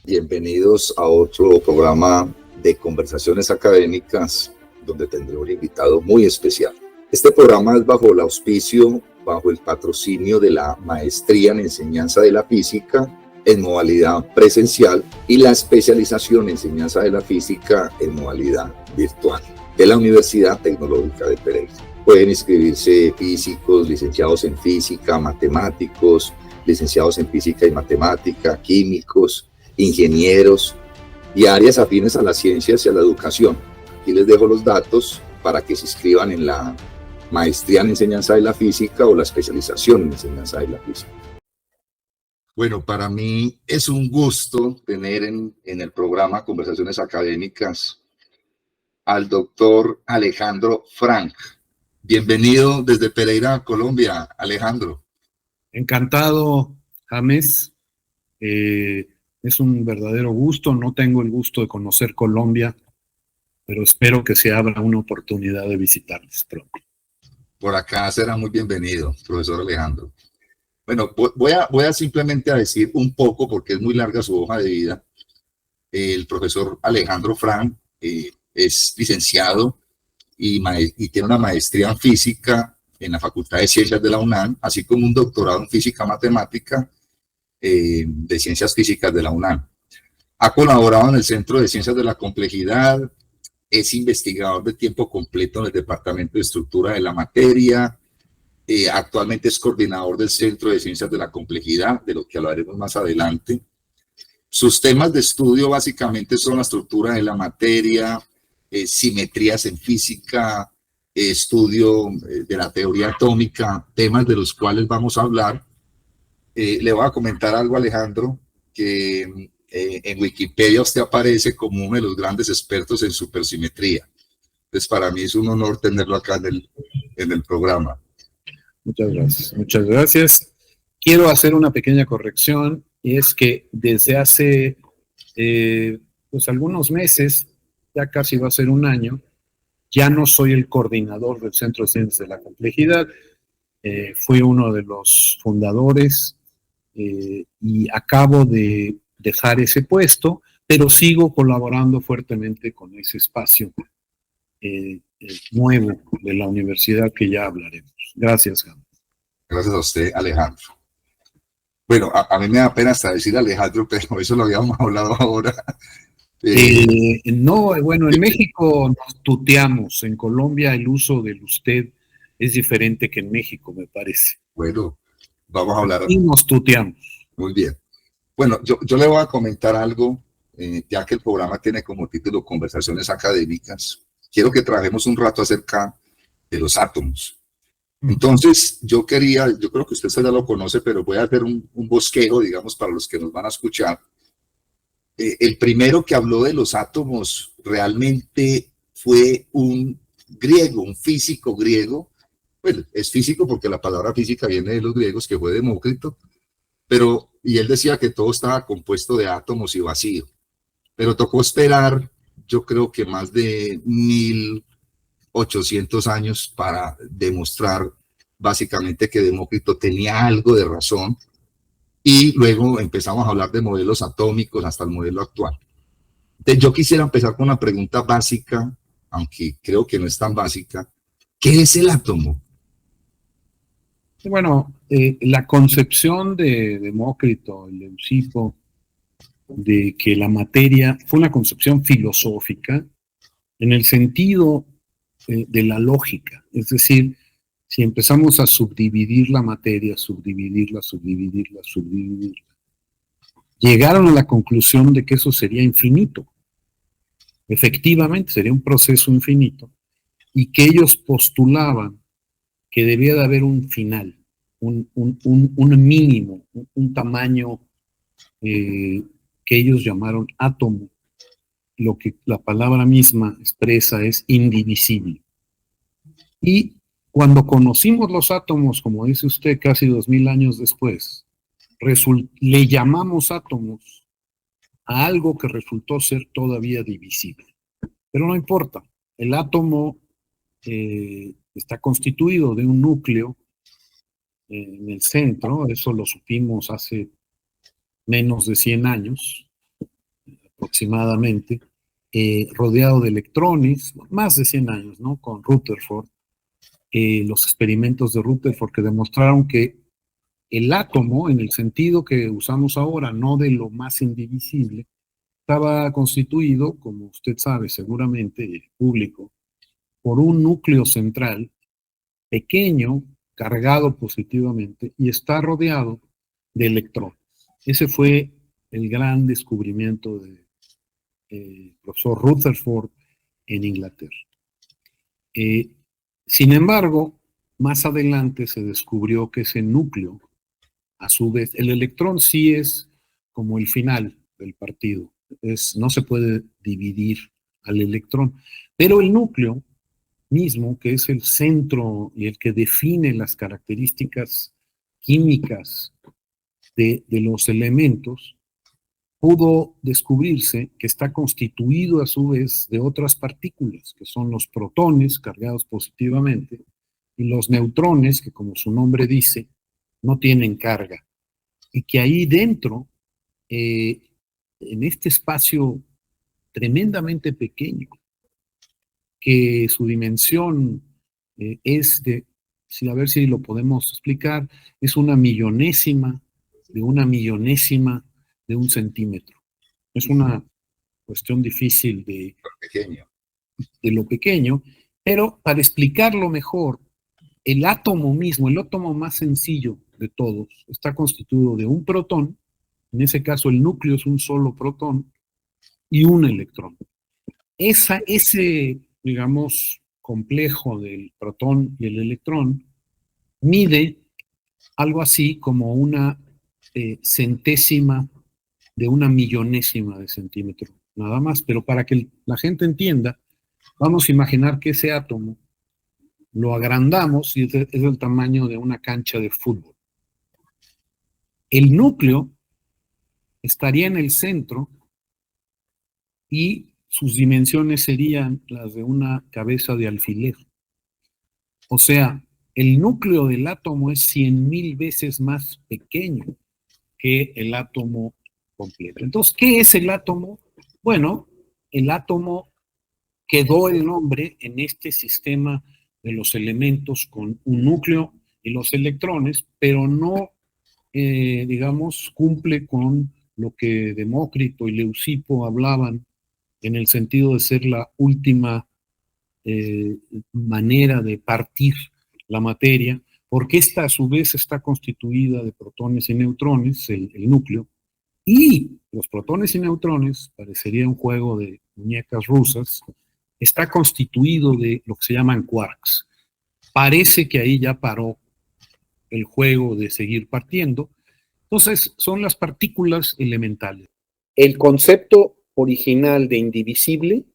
Bienvenidos a otro programa de conversaciones académicas donde tendré un invitado muy especial. Este programa es bajo el auspicio, bajo el patrocinio de la Maestría en Enseñanza de la Física en modalidad presencial y la especialización en Enseñanza de la Física en modalidad virtual de la Universidad Tecnológica de Pereira. Pueden inscribirse físicos, licenciados en física, matemáticos, licenciados en física y matemática, químicos, ingenieros y áreas afines a las ciencias y a la educación. Aquí les dejo los datos para que se inscriban en la maestría en enseñanza de la física o la especialización en enseñanza de la física. Bueno, para mí es un gusto tener en el programa Conversaciones Académicas al doctor Alejandro Frank. Bienvenido desde Pereira, Colombia, Alejandro. Encantado, James. Es un verdadero gusto. No tengo el gusto de conocer Colombia, pero espero que se abra una oportunidad de visitarles pronto. Por acá será muy bienvenido, profesor Alejandro. Bueno, voy a simplemente a decir un poco, porque es muy larga su hoja de vida. El profesor Alejandro Frank es licenciado y tiene una maestría en física en la Facultad de Ciencias de la UNAM, así como un doctorado en física matemática de Ciencias Físicas de la UNAM. Ha colaborado en el Centro de Ciencias de la Complejidad, es investigador de tiempo completo en el Departamento de Estructura de la Materia, actualmente es coordinador del Centro de Ciencias de la Complejidad, de lo que hablaremos más adelante. Sus temas de estudio básicamente son la estructura de la materia, simetrías en física, estudio de la teoría atómica, temas de los cuales vamos a hablar. Le voy a comentar algo, Alejandro, que en Wikipedia usted aparece como uno de los grandes expertos en supersimetría. Entonces, para mí es un honor tenerlo acá en el programa. Muchas gracias. Muchas gracias. Quiero hacer una pequeña corrección, y es que desde hace pues algunos meses, ya casi va a ser un año, ya no soy el coordinador del Centro de Ciencias de la Complejidad. Fui uno de los fundadores y acabo de dejar ese puesto, pero sigo colaborando fuertemente con ese espacio nuevo de la universidad que ya hablaremos. Gracias, James. Gracias a usted, Alejandro. Bueno, a mí me da pena hasta decir Alejandro, pero eso lo habíamos hablado ahora. No, bueno, en México nos tuteamos. En Colombia el uso del usted es diferente que en México, me parece. Bueno, vamos a hablar. Y nos tuteamos. Muy bien. Bueno, yo le voy a comentar algo, ya que el programa tiene como título Conversaciones Académicas. Quiero que trabajemos un rato acerca de los átomos. Entonces, yo creo que usted ya lo conoce, pero voy a hacer un bosquejo, digamos, para los que nos van a escuchar. El primero que habló de los átomos realmente fue un griego, un físico griego. Bueno, es físico porque la palabra física viene de los griegos, que fue Demócrito, y él decía que todo estaba compuesto de átomos y vacío. Pero tocó esperar, yo creo que más de 1800 años para demostrar básicamente que Demócrito tenía algo de razón, y luego empezamos a hablar de modelos atómicos hasta el modelo actual. Entonces yo quisiera empezar con una pregunta básica, aunque creo que no es tan básica. ¿Qué es el átomo? Bueno, la concepción de Demócrito, el Leucipo, de que la materia fue una concepción filosófica en el sentido de la lógica. Es decir, si empezamos a subdividir la materia, subdividirla, llegaron a la conclusión de que eso sería infinito. Efectivamente, sería un proceso infinito, y que ellos postulaban que debía de haber un final, un mínimo, un tamaño que ellos llamaron átomo. Lo que la palabra misma expresa es indivisible. Y cuando conocimos los átomos, como dice usted, casi 2000 años después, le llamamos átomos a algo que resultó ser todavía divisible. Pero no importa, el átomo está constituido de un núcleo en el centro, eso lo supimos hace menos de 100 años, aproximadamente, rodeado de electrones, más de 100 años, ¿no? Con Rutherford, los experimentos de Rutherford que demostraron que el átomo, en el sentido que usamos ahora, no de lo más indivisible, estaba constituido, como usted sabe seguramente, público, por un núcleo central pequeño, cargado positivamente, y está rodeado de electrones. Ese fue el gran descubrimiento del profesor Rutherford en Inglaterra. Sin embargo, más adelante se descubrió que ese núcleo, a su vez, el electrón sí es como el final del partido, no se puede dividir al electrón, pero el núcleo mismo, que es el centro y el que define las características químicas de los elementos, pudo descubrirse que está constituido a su vez de otras partículas, que son los protones cargados positivamente y los neutrones, que como su nombre dice, no tienen carga. Y que ahí dentro, en este espacio tremendamente pequeño, que su dimensión es de, a ver si lo podemos explicar, es una millonésima de un centímetro. Es una cuestión difícil de lo pequeño, pero para explicarlo mejor, el átomo mismo, el átomo más sencillo de todos, está constituido de un protón, en ese caso el núcleo es un solo protón, y un electrón. Ese, digamos, complejo del protón y el electrón mide algo así como una centésima de una millonésima de centímetro, nada más. Pero para que la gente entienda, vamos a imaginar que ese átomo lo agrandamos y es del tamaño de una cancha de fútbol. El núcleo estaría en el centro y sus dimensiones serían las de una cabeza de alfiler. O sea, el núcleo del átomo es 100,000 veces más pequeño que el átomo completo. Entonces, ¿qué es el átomo? Bueno, el átomo quedó el nombre en este sistema de los elementos con un núcleo y los electrones, pero no, digamos, cumple con lo que Demócrito y Leucipo hablaban en el sentido de ser la última manera de partir la materia, porque esta a su vez está constituida de protones y neutrones, el núcleo, y los protones y neutrones, parecería un juego de muñecas rusas, está constituido de lo que se llaman quarks. Parece que ahí ya paró el juego de seguir partiendo. Entonces, son las partículas elementales. El concepto original de indivisible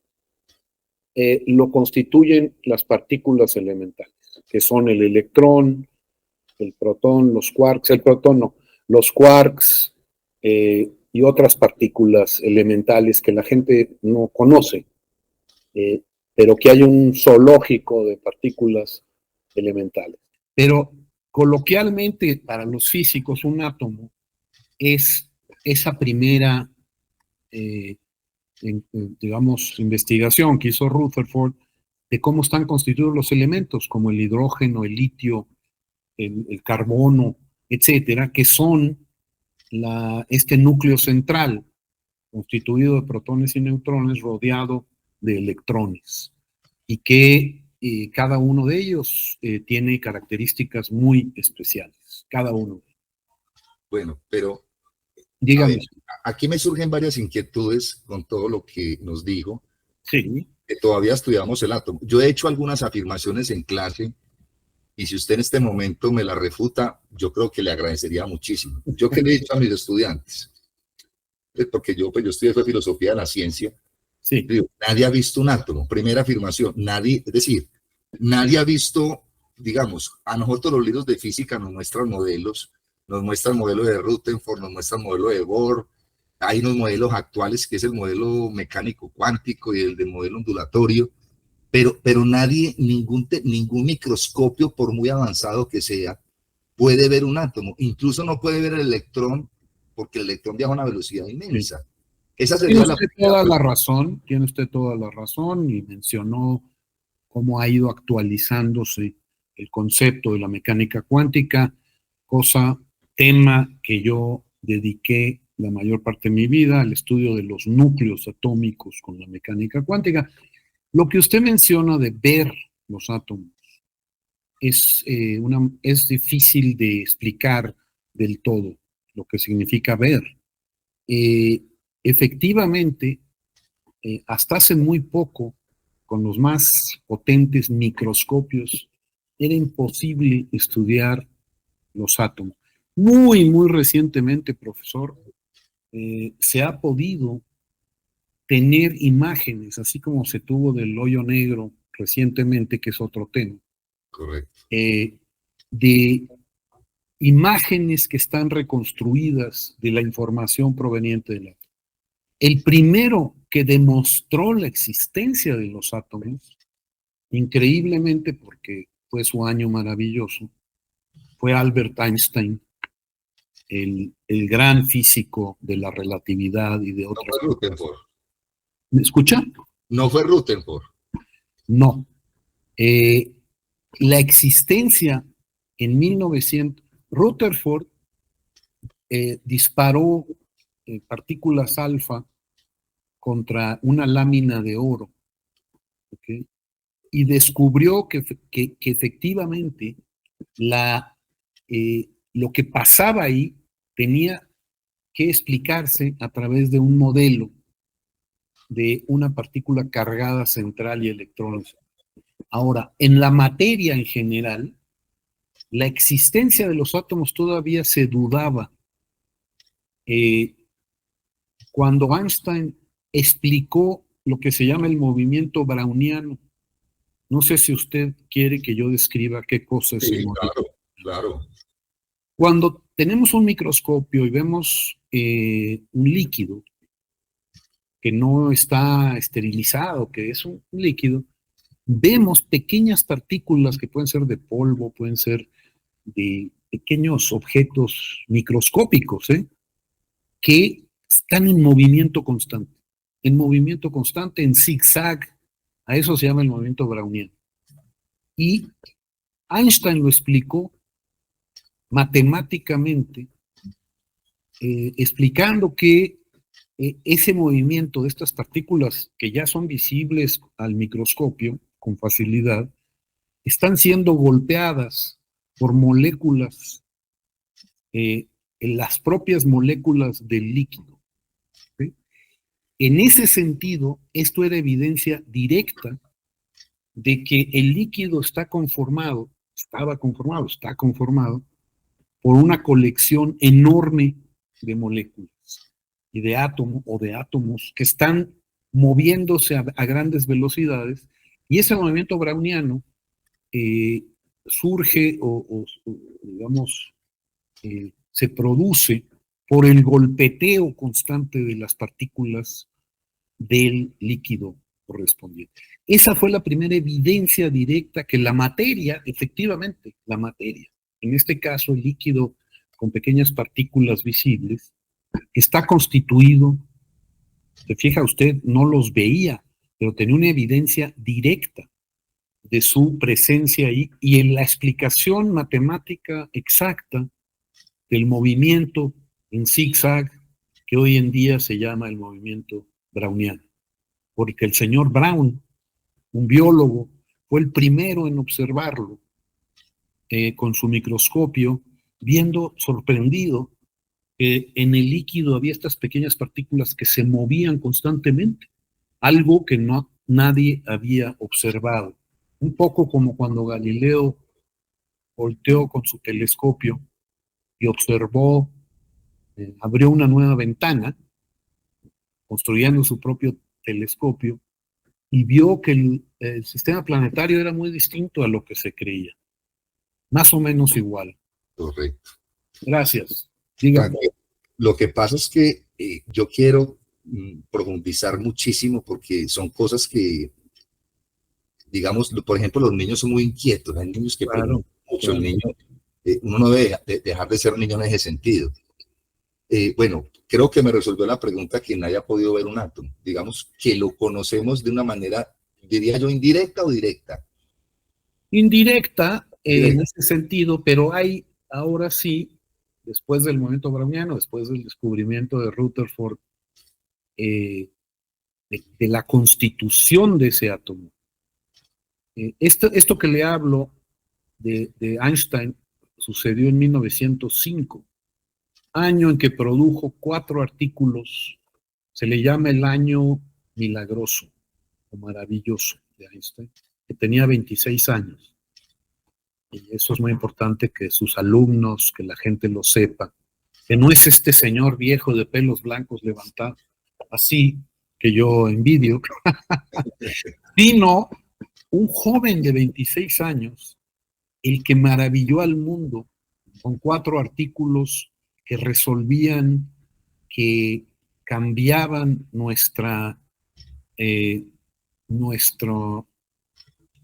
lo constituyen las partículas elementales, que son el electrón, el protón, los quarks, el protón no, los quarks y otras partículas elementales que la gente no conoce, pero que hay un zoológico de partículas elementales. Pero coloquialmente para los físicos un átomo es esa primera digamos, investigación que hizo Rutherford de cómo están constituidos los elementos, como el hidrógeno, el litio, el carbono, etcétera, que son este núcleo central constituido de protones y neutrones rodeado de electrones y que cada uno de ellos tiene características muy especiales, cada uno. Bueno, pero dígame. Aquí me surgen varias inquietudes con todo lo que nos dijo. Sí. Que todavía estudiamos el átomo. Yo he hecho algunas afirmaciones en clase y si usted en este momento me la refuta, yo creo que le agradecería muchísimo. Yo que le he dicho a mis estudiantes, porque yo estudié filosofía de la ciencia, sí. Digo, nadie ha visto un átomo, primera afirmación, nadie, es decir, nadie ha visto, digamos, a nosotros los libros de física nos muestran modelos, nos muestran modelos de Rutherford, nos muestran modelos de Bohr, hay unos modelos actuales que es el modelo mecánico cuántico y el de modelo ondulatorio, pero nadie, ningún microscopio, por muy avanzado que sea, puede ver un átomo. Incluso no puede ver el electrón, porque el electrón viaja a una velocidad inmensa. Esa Tiene sería la usted primera toda la pregunta. razón, tiene usted toda la razón y mencionó cómo ha ido actualizándose el concepto de la mecánica cuántica, tema que yo dediqué la mayor parte de mi vida al estudio de los núcleos atómicos con la mecánica cuántica. Lo que usted menciona de ver los átomos es difícil de explicar del todo lo que significa ver. Eh, Efectivamente, hasta hace muy poco, con los más potentes microscopios, era imposible estudiar los átomos. Muy recientemente, profesor, se ha podido tener imágenes, así como se tuvo del hoyo negro recientemente, que es otro tema, Correcto. de imágenes que están reconstruidas de la información proveniente del átomo. El primero que demostró la existencia de los átomos, increíblemente porque fue su año maravilloso, fue Albert Einstein, el gran físico de la relatividad y de No otras. fue Rutherford. ¿Me escucha? No fue Rutherford. No. La existencia en 1900, Rutherford disparó partículas alfa contra una lámina de oro, ¿okay? Y descubrió que efectivamente lo que pasaba ahí tenía que explicarse a través de un modelo de una partícula cargada central y electrones. Ahora, en la materia en general, la existencia de los átomos todavía se dudaba. Cuando Einstein explicó lo que se llama el movimiento browniano, no sé si usted quiere que yo describa qué cosa es el Sí, movimiento. claro, claro. Cuando tenemos un microscopio y vemos un líquido que no está esterilizado, que es un líquido, vemos pequeñas partículas que pueden ser de polvo, pueden ser de pequeños objetos microscópicos, que están en movimiento constante, en zigzag. A eso se llama el movimiento browniano. Y Einstein lo explicó matemáticamente, explicando que ese movimiento de estas partículas que ya son visibles al microscopio con facilidad, están siendo golpeadas por moléculas, en las propias moléculas del líquido. ¿Sí? En ese sentido, esto era evidencia directa de que el líquido está conformado por una colección enorme de moléculas y de átomos que están moviéndose a grandes velocidades, y ese movimiento browniano surge digamos, se produce por el golpeteo constante de las partículas del líquido correspondiente. Esa fue la primera evidencia directa que la materia, efectivamente, la materia, en este caso el líquido con pequeñas partículas visibles, está constituido, se fija usted, no los veía, pero tenía una evidencia directa de su presencia ahí y en la explicación matemática exacta del movimiento en zigzag que hoy en día se llama el movimiento browniano. Porque el señor Brown, un biólogo, fue el primero en observarlo con su microscopio, viendo sorprendido que en el líquido había estas pequeñas partículas que se movían constantemente, algo que nadie había observado. Un poco como cuando Galileo volteó con su telescopio y observó, abrió una nueva ventana, construyendo su propio telescopio, y vio que el sistema planetario era muy distinto a lo que se creía. Más o menos igual. Correcto. Gracias. Dígame. Lo que pasa es que yo quiero profundizar muchísimo porque son cosas que, digamos, por ejemplo, los niños son muy inquietos. Hay niños que preguntan mucho. El niño, uno no debe dejar de ser niño en ese sentido. Bueno, creo que me resolvió la pregunta quien haya podido ver un átomo. Digamos que lo conocemos de una manera, diría yo, indirecta o directa. Indirecta en Directa. ese sentido, pero hay ahora sí, después del movimiento browniano, después del descubrimiento de Rutherford, de la constitución de ese átomo. Esto que le hablo de Einstein sucedió en 1905, año en que produjo 4 artículos, se le llama el año milagroso o maravilloso de Einstein, que tenía 26 años. Y eso es muy importante que sus alumnos, que la gente lo sepa, que no es este señor viejo de pelos blancos levantado, así que yo envidio, sino un joven de 26 años, el que maravilló al mundo con 4 artículos que resolvían, que cambiaban nuestra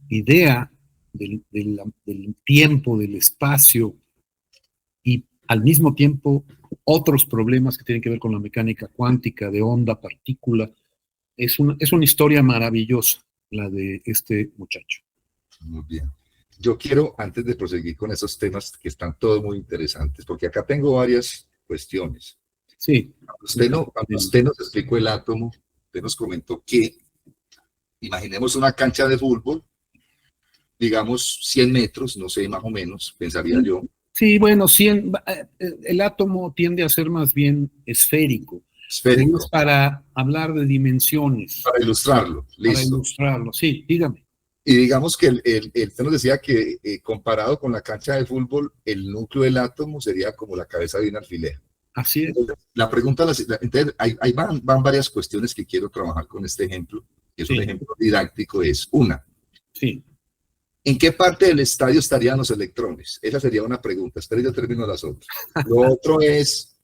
idea del tiempo, del espacio, y al mismo tiempo otros problemas que tienen que ver con la mecánica cuántica, de onda, partícula. Es una historia maravillosa la de este muchacho. Muy bien. Yo quiero, antes de proseguir con esos temas que están todos muy interesantes, porque acá tengo varias cuestiones. Sí. Cuando usted nos explicó el átomo, usted nos comentó que, imaginemos una cancha de fútbol, digamos 100 metros, no sé, más o menos, pensaría yo. Sí, bueno, el átomo tiende a ser más bien esférico. Esférico. Es para hablar de dimensiones. Para ilustrarlo, listo. Para ilustrarlo, sí, dígame. Y digamos que usted nos decía que comparado con la cancha de fútbol, el núcleo del átomo sería como la cabeza de un alfiler. Así es. Entonces, la pregunta, entonces, ahí van varias cuestiones que quiero trabajar con este ejemplo, que es un ejemplo didáctico, es una. Sí. ¿En qué parte del estadio estarían los electrones? Esa sería una pregunta. Espero yo termino las otras. Lo otro es,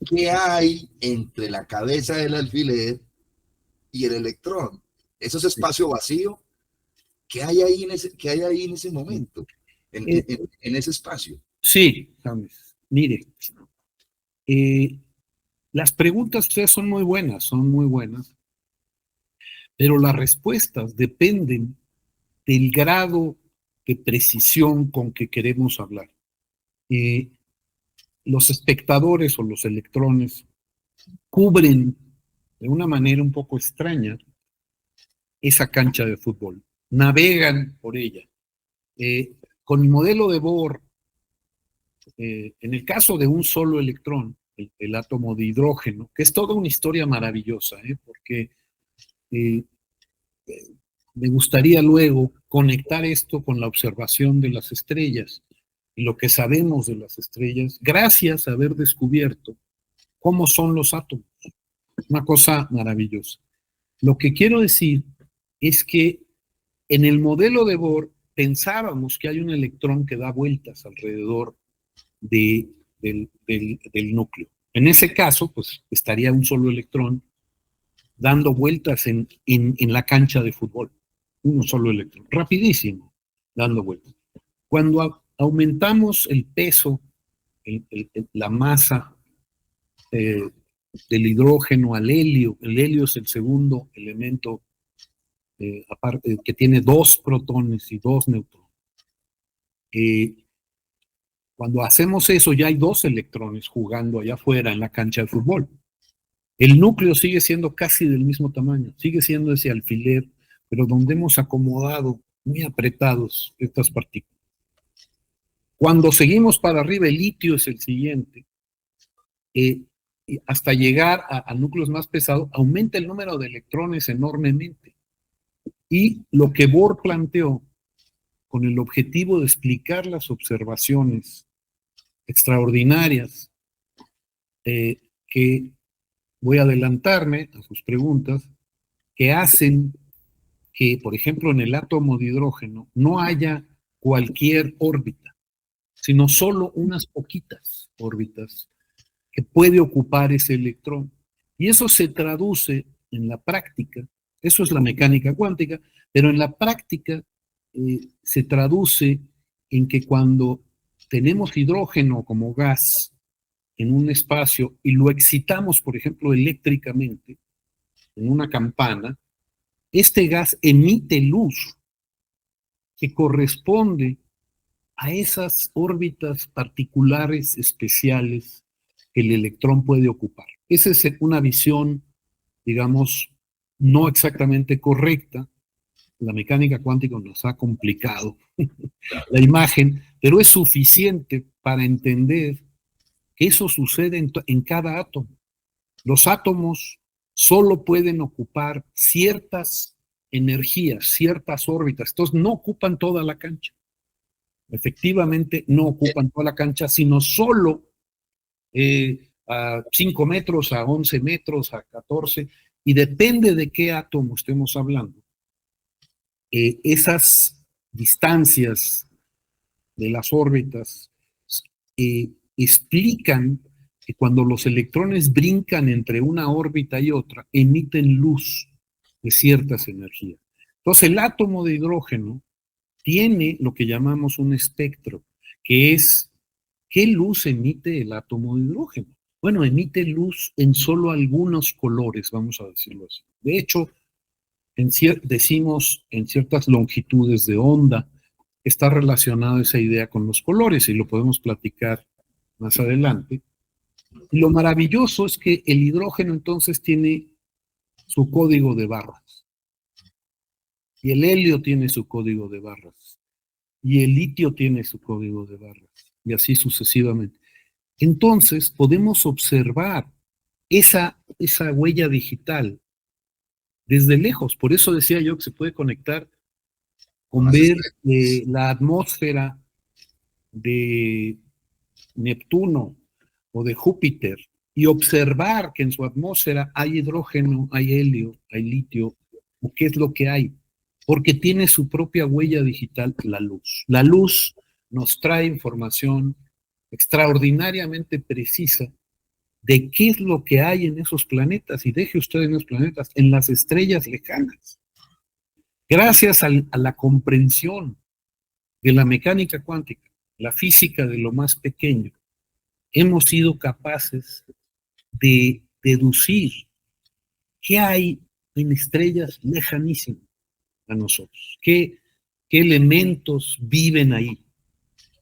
¿qué hay entre la cabeza del alfiler y el electrón? ¿Eso es espacio vacío? ¿Qué hay ahí en ese momento? En ese espacio. Sí, James. Mire, las preguntas ustedes son muy buenas, pero las respuestas dependen del grado de precisión con que queremos hablar. Los espectadores o los electrones cubren de una manera un poco extraña esa cancha de fútbol, navegan por ella. Con el modelo de Bohr, en el caso de un solo electrón, el átomo de hidrógeno, que es toda una historia maravillosa, porque me gustaría luego conectar esto con la observación de las estrellas y lo que sabemos de las estrellas, gracias a haber descubierto cómo son los átomos. Una cosa maravillosa. Lo que quiero decir es que en el modelo de Bohr pensábamos que hay un electrón que da vueltas alrededor del núcleo. En ese caso, pues estaría un solo electrón dando vueltas en la cancha de fútbol. Uno solo electrón, rapidísimo, dando vueltas. Cuando aumentamos el peso, la masa del hidrógeno al helio, el helio es el segundo elemento aparte, que tiene 2 protones y 2 neutrones. Cuando hacemos eso, ya hay 2 electrones jugando allá afuera en la cancha de fútbol. El núcleo sigue siendo casi del mismo tamaño, sigue siendo ese alfiler, pero donde hemos acomodado muy apretados estas partículas. Cuando seguimos para arriba, el litio es el siguiente, hasta llegar a núcleos más pesados, aumenta el número de electrones enormemente. Y lo que Bohr planteó, con el objetivo de explicar las observaciones extraordinarias, que voy a adelantarme a sus preguntas, que hacen que, por ejemplo, en el átomo de hidrógeno no haya cualquier órbita, sino solo unas poquitas órbitas que puede ocupar ese electrón. Y eso se traduce en la práctica, eso es la mecánica cuántica, pero en la práctica se traduce en que cuando tenemos hidrógeno como gas en un espacio y lo excitamos, por ejemplo, eléctricamente, en una campana, este gas emite luz que corresponde a esas órbitas particulares especiales que el electrón puede ocupar. Esa es una visión, digamos, no exactamente correcta. La mecánica cuántica nos ha complicado la imagen, pero es suficiente para entender que eso sucede en cada átomo. Los átomos solo pueden ocupar ciertas energías, ciertas órbitas, entonces no ocupan toda la cancha. Efectivamente, no ocupan toda la cancha, sino solo a 5 metros, a 11 metros, a 14, y depende de qué átomo estemos hablando. Esas distancias de las órbitas explican que cuando los electrones brincan entre una órbita y otra, emiten luz de ciertas energías. Entonces, el átomo de hidrógeno tiene lo que llamamos un espectro, que es ¿qué luz emite el átomo de hidrógeno? Bueno, emite luz en solo algunos colores, vamos a decirlo así. De hecho, decimos en ciertas longitudes de onda, está relacionada esa idea con los colores y lo podemos platicar más adelante. Y lo maravilloso es que el hidrógeno entonces tiene su código de barras. Y el helio tiene su código de barras. Y el litio tiene su código de barras. Y así sucesivamente. Entonces podemos observar esa huella digital desde lejos. Por eso decía yo que se puede conectar con ver la atmósfera de Neptuno o de Júpiter y observar que en su atmósfera hay hidrógeno, hay helio, hay litio, o qué es lo que hay, porque tiene su propia huella digital, la luz. La luz nos trae información extraordinariamente precisa de qué es lo que hay en esos planetas, y deje usted en los planetas, en las estrellas lejanas. Gracias a la comprensión de la mecánica cuántica, la física de lo más pequeño, hemos sido capaces de deducir qué hay en estrellas lejanísimas a nosotros, qué elementos viven ahí,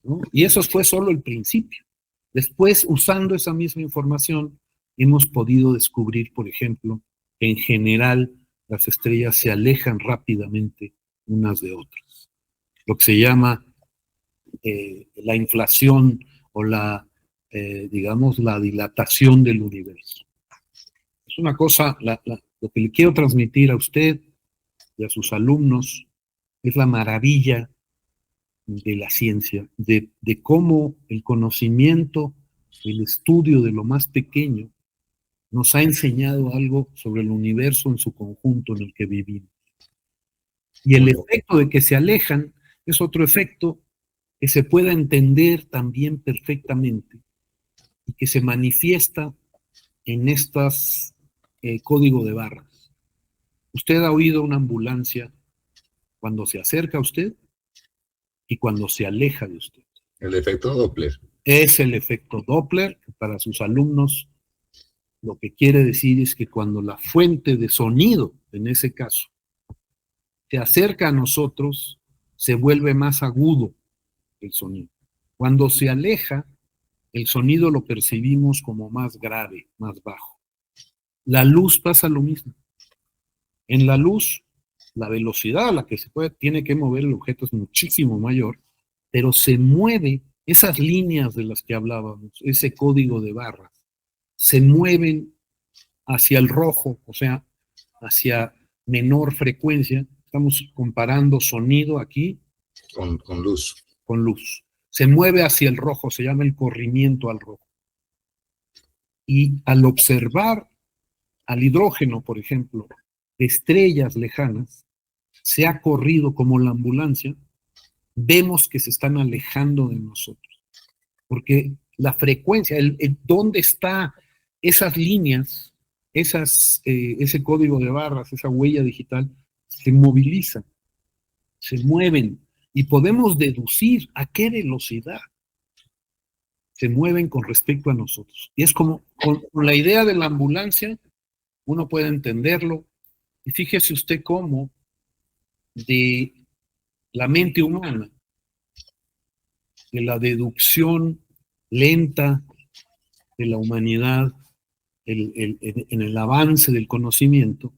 ¿no? Y eso fue solo el principio. Después, usando esa misma información, hemos podido descubrir, por ejemplo, que en general las estrellas se alejan rápidamente unas de otras. Lo que se llama la inflación o digamos, la dilatación del universo. Es una cosa, lo que le quiero transmitir a usted y a sus alumnos es la maravilla de la ciencia, de cómo el conocimiento, el estudio de lo más pequeño, nos ha enseñado algo sobre el universo en su conjunto en el que vivimos. Y el efecto de que se alejan es otro efecto que se pueda entender también perfectamente y que se manifiesta en estas código de barras. Usted ha oído una ambulancia cuando se acerca a usted y cuando se aleja de usted. El efecto Doppler. Es el efecto Doppler, que para sus alumnos lo que quiere decir es que cuando la fuente de sonido, en ese caso, se acerca a nosotros, se vuelve más agudo el sonido. Cuando se aleja, el sonido lo percibimos como más grave, más bajo. La luz pasa lo mismo. En la luz, la velocidad a la que tiene que mover el objeto es muchísimo mayor, pero se mueve, esas líneas de las que hablábamos, ese código de barras, se mueven hacia el rojo, o sea, hacia menor frecuencia. Estamos comparando sonido aquí con luz. Con luz. Se mueve hacia el rojo, se llama el corrimiento al rojo. Y al observar al hidrógeno, por ejemplo, estrellas lejanas, se ha corrido como la ambulancia, vemos que se están alejando de nosotros. Porque la frecuencia, dónde están esas líneas, ese código de barras, esa huella digital, se movilizan, se mueven, y podemos deducir a qué velocidad se mueven con respecto a nosotros. Y es como con la idea de la ambulancia, uno puede entenderlo. Y fíjese usted cómo de la mente humana, de la deducción lenta de la humanidad, en el avance del conocimiento,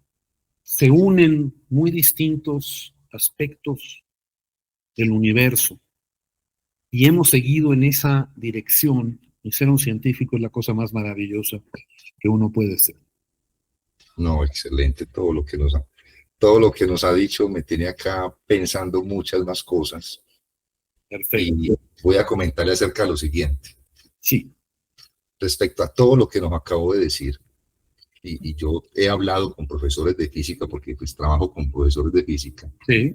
se unen muy distintos aspectos del universo. Y hemos seguido en esa dirección, y ser un científico es la cosa más maravillosa que uno puede ser. No, excelente todo lo que nos ha dicho. Me tiene acá pensando muchas más cosas. Perfecto. Y voy a comentarle acerca de lo siguiente. Sí. Respecto a todo lo que nos acabo de decir, y yo he hablado con profesores de física, porque pues trabajo con profesores de física. Sí.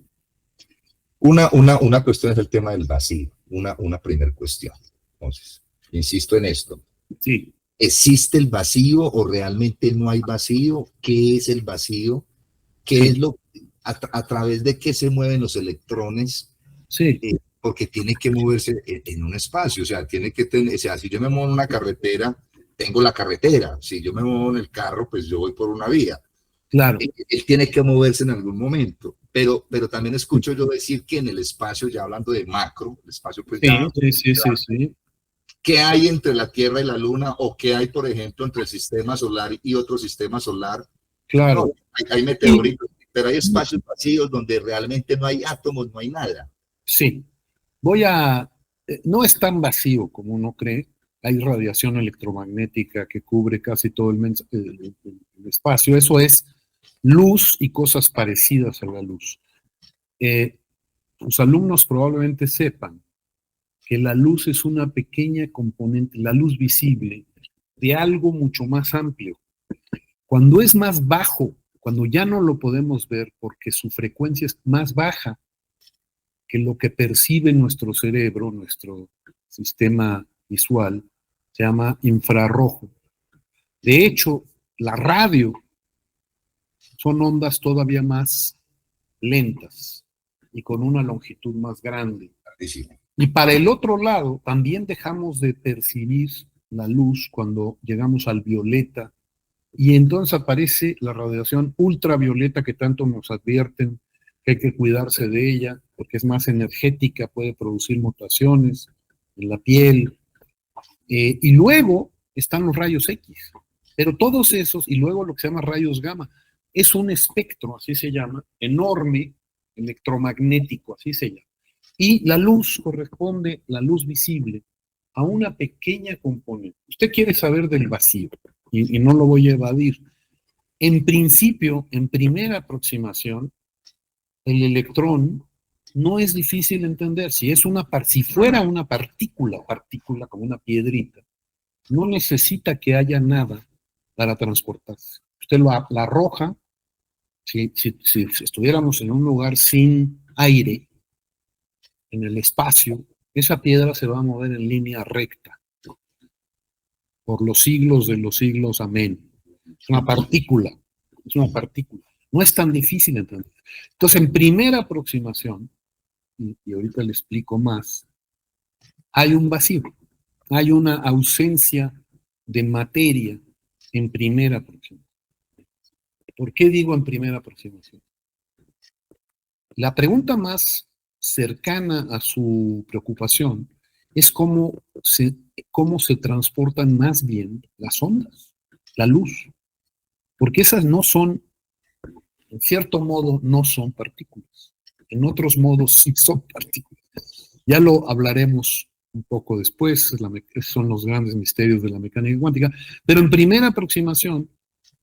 Una cuestión es el tema del vacío, una primera cuestión. Entonces, insisto en esto. Sí. ¿Existe el vacío o realmente no hay vacío? ¿Qué es el vacío? ¿Qué Sí. es a través de qué se mueven los electrones? Sí. Porque tiene que moverse en un espacio, o sea, tiene que tener, o sea, si yo me muevo en una carretera, tengo la carretera, si yo me muevo en el carro, pues yo voy por una vía. Claro. Él tiene que moverse en algún momento, pero también escucho yo decir que en el espacio, ya hablando de macro, el espacio pues Sí, ya, sí. ¿qué hay entre la Tierra y la Luna? ¿O qué hay, por ejemplo, entre el sistema solar y otro sistema solar? Claro. No, hay meteoritos, pero hay espacios vacíos donde realmente no hay átomos, no hay nada. Sí. No es tan vacío como uno cree. Hay radiación electromagnética que cubre casi todo el espacio. Eso es luz y cosas parecidas a la luz. Los alumnos probablemente sepan que la luz es una pequeña componente, la luz visible, de algo mucho más amplio. Cuando es más bajo, cuando ya no lo podemos ver porque su frecuencia es más baja que lo que percibe nuestro cerebro, nuestro sistema visual, se llama infrarrojo. De hecho, la radio son ondas todavía más lentas y con una longitud más grande. Sí. Y para el otro lado, también dejamos de percibir la luz cuando llegamos al violeta, y entonces aparece la radiación ultravioleta que tanto nos advierten que hay que cuidarse de ella, porque es más energética, puede producir mutaciones en la piel. Y luego están los rayos X, pero todos esos, y luego lo que se llama rayos gamma, es un espectro, así se llama, enorme, electromagnético, así se llama. Y la luz corresponde, la luz visible, a una pequeña componente. Usted quiere saber del vacío, y no lo voy a evadir. En principio, en primera aproximación, el electrón no es difícil entender. Si fuera una partícula como una piedrita, no necesita que haya nada para transportarse. Usted la arroja, si estuviéramos en un lugar sin aire, en el espacio, esa piedra se va a mover en línea recta, por los siglos de los siglos, amén. Es una partícula, no es tan difícil entender. Entonces, en primera aproximación, y ahorita le explico más, hay un vacío, hay una ausencia de materia en primera aproximación. ¿Por qué digo en primera aproximación? La pregunta más cercana a su preocupación es cómo se transportan más bien las ondas, la luz, porque esas no son, en cierto modo, no son partículas, en otros modos sí son partículas. Ya lo hablaremos un poco después, son los grandes misterios de la mecánica cuántica, pero en primera aproximación,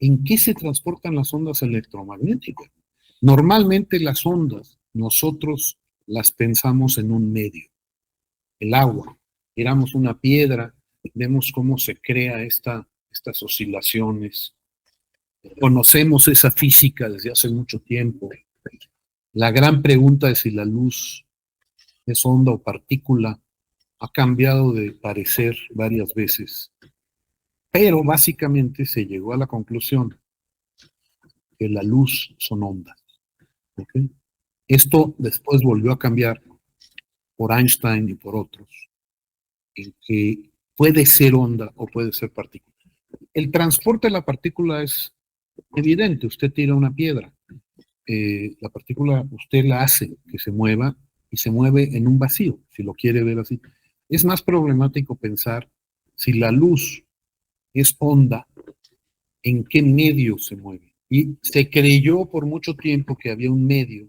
¿en qué se transportan las ondas electromagnéticas? Normalmente las ondas, nosotros las pensamos en un medio, el agua. Tiramos una piedra, vemos cómo se crea estas oscilaciones. Conocemos esa física desde hace mucho tiempo. La gran pregunta de si la luz es onda o partícula ha cambiado de parecer varias veces, pero básicamente se llegó a la conclusión que la luz son ondas. ¿Okay? Esto después volvió a cambiar por Einstein y por otros, en que puede ser onda o puede ser partícula. El transporte de la partícula es evidente. Usted tira una piedra. La partícula usted la hace que se mueva y se mueve en un vacío, si lo quiere ver así. Es más problemático pensar si la luz es onda, en qué medio se mueve. Y se creyó por mucho tiempo que había un medio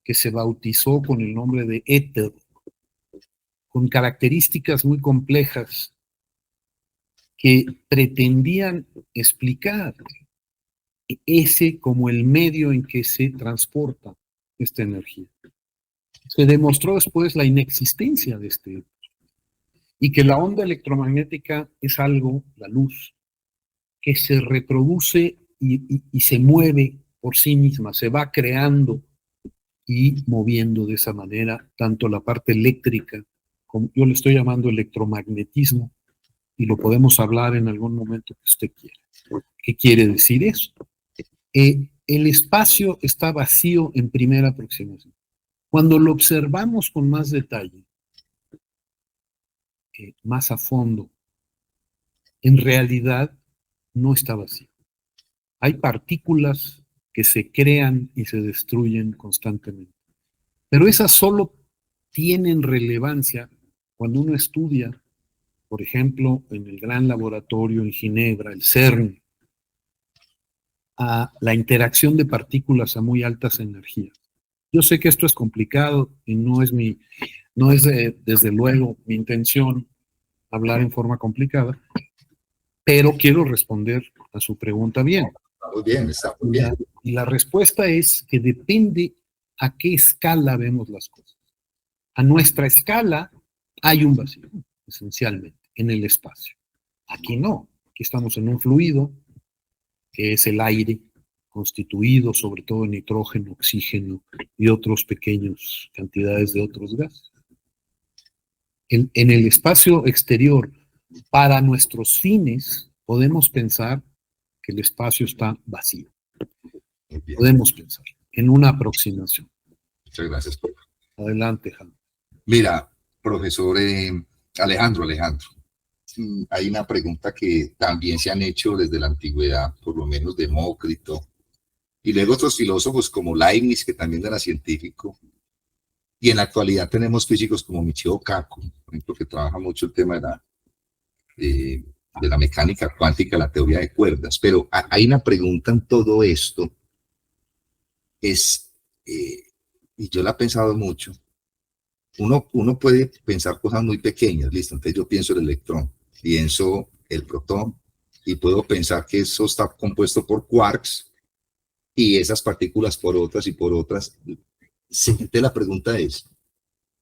que se bautizó con el nombre de éter, con características muy complejas que pretendían explicar ese como el medio en que se transporta esta energía. Se demostró después la inexistencia de este y que la onda electromagnética es algo, la luz, que se reproduce y se mueve por sí misma, se va creando y moviendo de esa manera, tanto la parte eléctrica, como yo le estoy llamando electromagnetismo, y lo podemos hablar en algún momento que usted quiera. ¿Qué quiere decir eso? El espacio está vacío en primera aproximación. Cuando lo observamos con más detalle, más a fondo, en realidad no está vacío. Hay partículas que se crean y se destruyen constantemente. Pero esas solo tienen relevancia cuando uno estudia, por ejemplo, en el gran laboratorio en Ginebra, el CERN, a la interacción de partículas a muy altas energías. Yo sé que esto es complicado y no es desde luego mi intención hablar en forma complicada, pero quiero responder a su pregunta bien. Muy bien, está muy bien. Y la respuesta es que depende a qué escala vemos las cosas. A nuestra escala hay un vacío, esencialmente, en el espacio. Aquí no, aquí estamos en un fluido que es el aire, constituido sobre todo de nitrógeno, oxígeno y otras pequeñas cantidades de otros gases. En el espacio exterior, para nuestros fines, podemos pensar que el espacio está vacío. Podemos pensar en una aproximación. Muchas gracias, profe. Adelante, Jaime. Mira, profesor Alejandro, hay una pregunta que también se han hecho desde la antigüedad, por lo menos Demócrito, y luego otros filósofos como Leibniz, que también era científico, y en la actualidad tenemos físicos como Michio Kaku, por ejemplo, que trabaja mucho el tema de la mecánica cuántica, la teoría de cuerdas, pero hay una pregunta en todo esto, y yo la he pensado mucho. Uno puede pensar cosas muy pequeñas, listo, entonces yo pienso el electrón, pienso el protón, y puedo pensar que eso está compuesto por quarks, y esas partículas por otras y por otras. Entonces la pregunta es,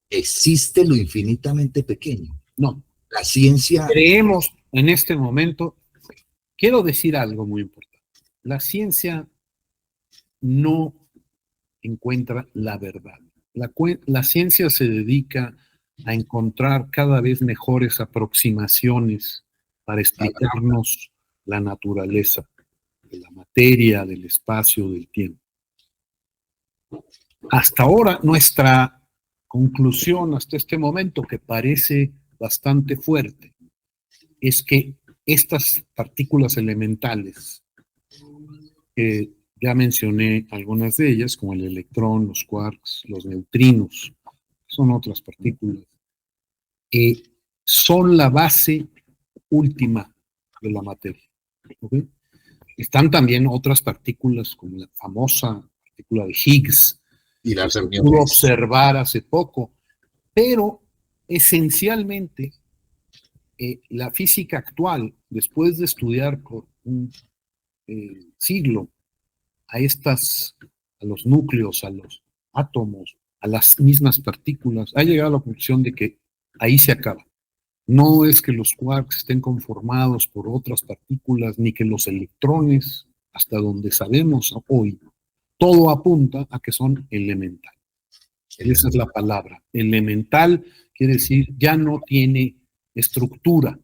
¿existe lo infinitamente pequeño? No. La ciencia... Creemos en este momento, quiero decir algo muy importante, la ciencia no encuentra la verdad. La ciencia se dedica a encontrar cada vez mejores aproximaciones para explicarnos la naturaleza de la materia, del espacio, del tiempo. Hasta ahora, nuestra conclusión hasta este momento, que parece bastante fuerte, es que estas partículas elementales, ya mencioné algunas de ellas, como el electrón, los quarks, los neutrinos, son otras partículas, son la base última de la materia. ¿Okay? Están también otras partículas, como la famosa partícula de Higgs, y la que se pudo observar hace poco, pero esencialmente la física actual, después de estudiar por un siglo a los núcleos, a los átomos, a las mismas partículas, ha llegado a la conclusión de que ahí se acaba. No es que los quarks estén conformados por otras partículas, ni que los electrones, hasta donde sabemos hoy, todo apunta a que son elementales. Esa es la palabra. Elemental quiere decir ya no tiene estructura.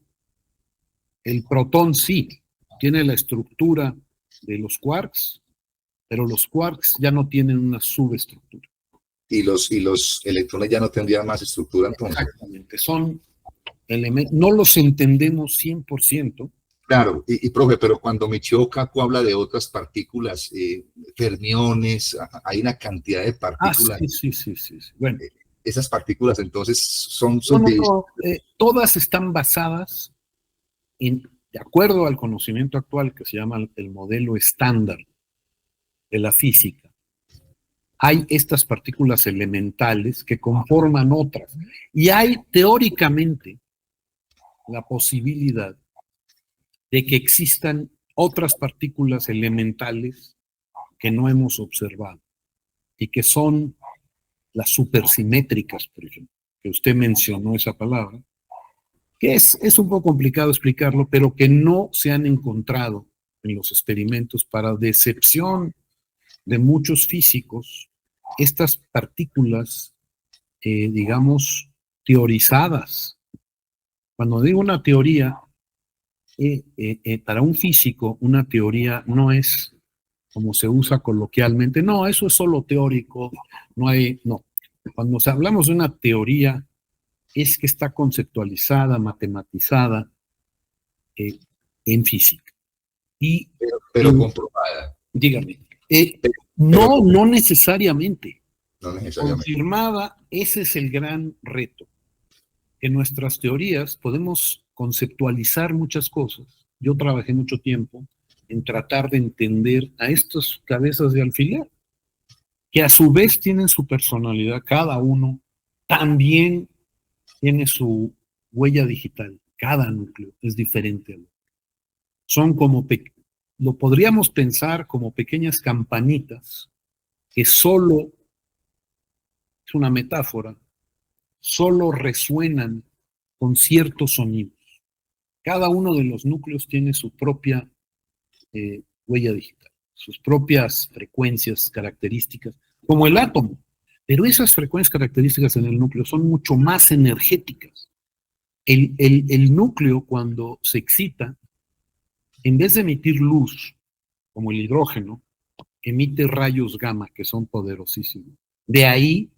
El protón sí, tiene la estructura de los quarks, pero los quarks ya no tienen una subestructura. Y los electrones ya no tendrían más estructura entonces. Exactamente, son no los entendemos 100%. Claro, y profe, pero cuando Michio Kaku habla de otras partículas, fermiones, hay una cantidad de partículas. Sí. Bueno. Esas partículas entonces son todas están basadas de acuerdo al conocimiento actual que se llama el modelo estándar de la física. Hay estas partículas elementales que conforman otras y hay teóricamente la posibilidad de que existan otras partículas elementales que no hemos observado y que son las supersimétricas, por ejemplo, que usted mencionó esa palabra, que es un poco complicado explicarlo, pero que no se han encontrado en los experimentos para decepción de muchos físicos, estas partículas, digamos, teorizadas. Cuando digo una teoría, para un físico, una teoría no es como se usa coloquialmente, no, eso es solo teórico, no. Cuando hablamos de una teoría, es que está conceptualizada, matematizada en física. Pero comprobada. Dígame. No necesariamente. No necesariamente. Confirmada, ese es el gran reto. En nuestras teorías podemos conceptualizar muchas cosas. Yo trabajé mucho tiempo en tratar de entender a estas cabezas de alfiler, que a su vez tienen su personalidad, cada uno también tiene su huella digital, cada núcleo es diferente. Son como, lo podríamos pensar como pequeñas campanitas que solo, es una metáfora, solo resuenan con ciertos sonidos. Cada uno de los núcleos tiene su propia huella digital, sus propias frecuencias, características, como el átomo. Pero esas frecuencias características en el núcleo son mucho más energéticas. El núcleo, cuando se excita, en vez de emitir luz, como el hidrógeno, emite rayos gamma, que son poderosísimos. De ahí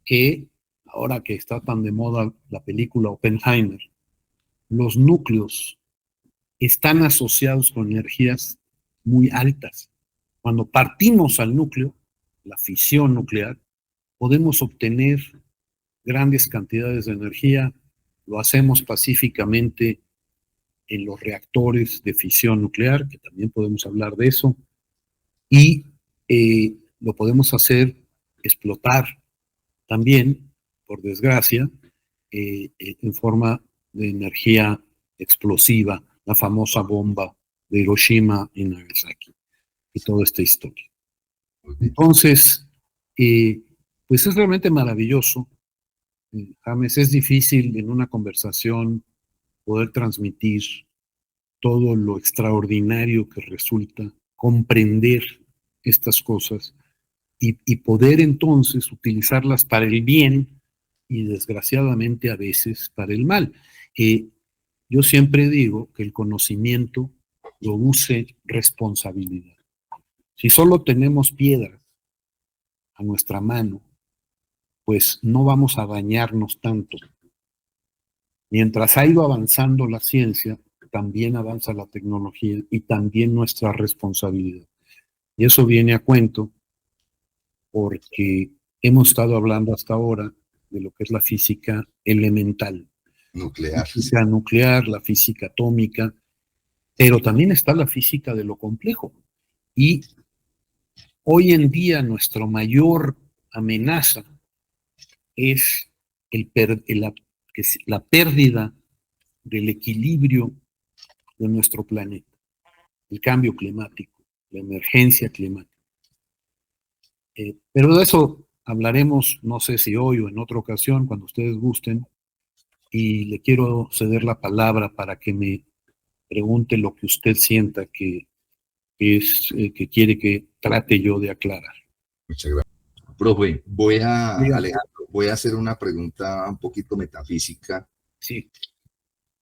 que, ahora que está tan de moda la película Oppenheimer, los núcleos están asociados con energías muy altas. Cuando partimos al núcleo, la fisión nuclear, podemos obtener grandes cantidades de energía. Lo hacemos pacíficamente en los reactores de fisión nuclear, que también podemos hablar de eso, y lo podemos hacer explotar también, por desgracia, en forma de energía explosiva, la famosa bomba de Hiroshima y Nagasaki, y toda esta historia. Entonces, pues es realmente maravilloso. James, es difícil en una conversación poder transmitir todo lo extraordinario que resulta comprender estas cosas y poder entonces utilizarlas para el bien y desgraciadamente a veces para el mal. Yo siempre digo que el conocimiento produce responsabilidad. Si solo tenemos piedras a nuestra mano, pues no vamos a dañarnos tanto. Mientras ha ido avanzando la ciencia, también avanza la tecnología y también nuestra responsabilidad. Y eso viene a cuento porque hemos estado hablando hasta ahora de lo que es la física elemental. Nuclear. La física nuclear, la física atómica, pero también está la física de lo complejo. Y hoy en día nuestra mayor amenaza es la pérdida del equilibrio de nuestro planeta, el cambio climático, la emergencia climática. Pero de eso hablaremos, no sé si hoy o en otra ocasión, cuando ustedes gusten, y le quiero ceder la palabra para que me pregunte lo que usted sienta que quiere que trate yo de aclarar. Muchas gracias. Profe, Alejandro, voy a hacer una pregunta un poquito metafísica. Sí.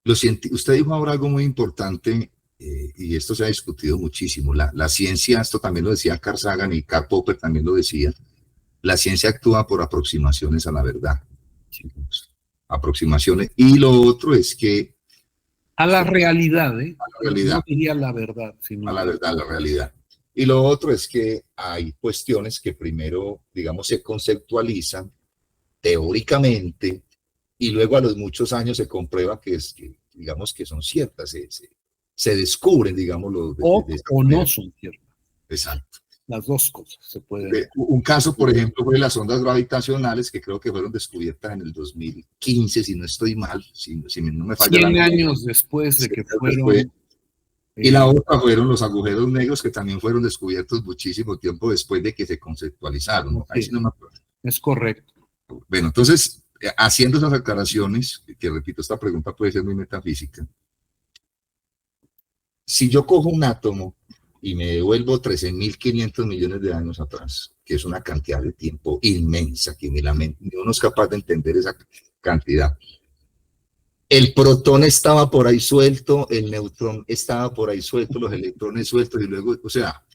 Usted dijo ahora algo muy importante, y esto se ha discutido muchísimo. La ciencia, esto también lo decía Carl Sagan y Karl Popper también lo decía, la ciencia actúa por aproximaciones a la verdad. Sí. aproximaciones. Y lo otro es que a la realidad, ¿eh? a la realidad, No diría la verdad, sino a la verdad, la realidad. Y lo otro es que hay cuestiones que primero, digamos, se conceptualizan teóricamente y luego a los muchos años se comprueba que, digamos, que son ciertas, se descubren, digamos, de esa o manera. no son ciertas. Exacto. Las dos cosas se pueden. Un caso, por ejemplo, fue las ondas gravitacionales, que creo que fueron descubiertas en el 2015, si no estoy mal, si no me falla 100 la años después de que fueron. fue. Y la otra fueron los agujeros negros, que también fueron descubiertos muchísimo tiempo después de que se conceptualizaron, ¿no? Ahí sí no me acuerdo. Es correcto. Bueno, entonces, haciendo esas aclaraciones, que repito, esta pregunta puede ser muy metafísica. Si yo cojo un átomo y me devuelvo 13.500 millones de años atrás, que es una cantidad de tiempo inmensa, que ni uno es capaz de entender esa cantidad. El protón estaba por ahí suelto, el neutrón estaba por ahí suelto, los electrones sueltos, y luego, o sea,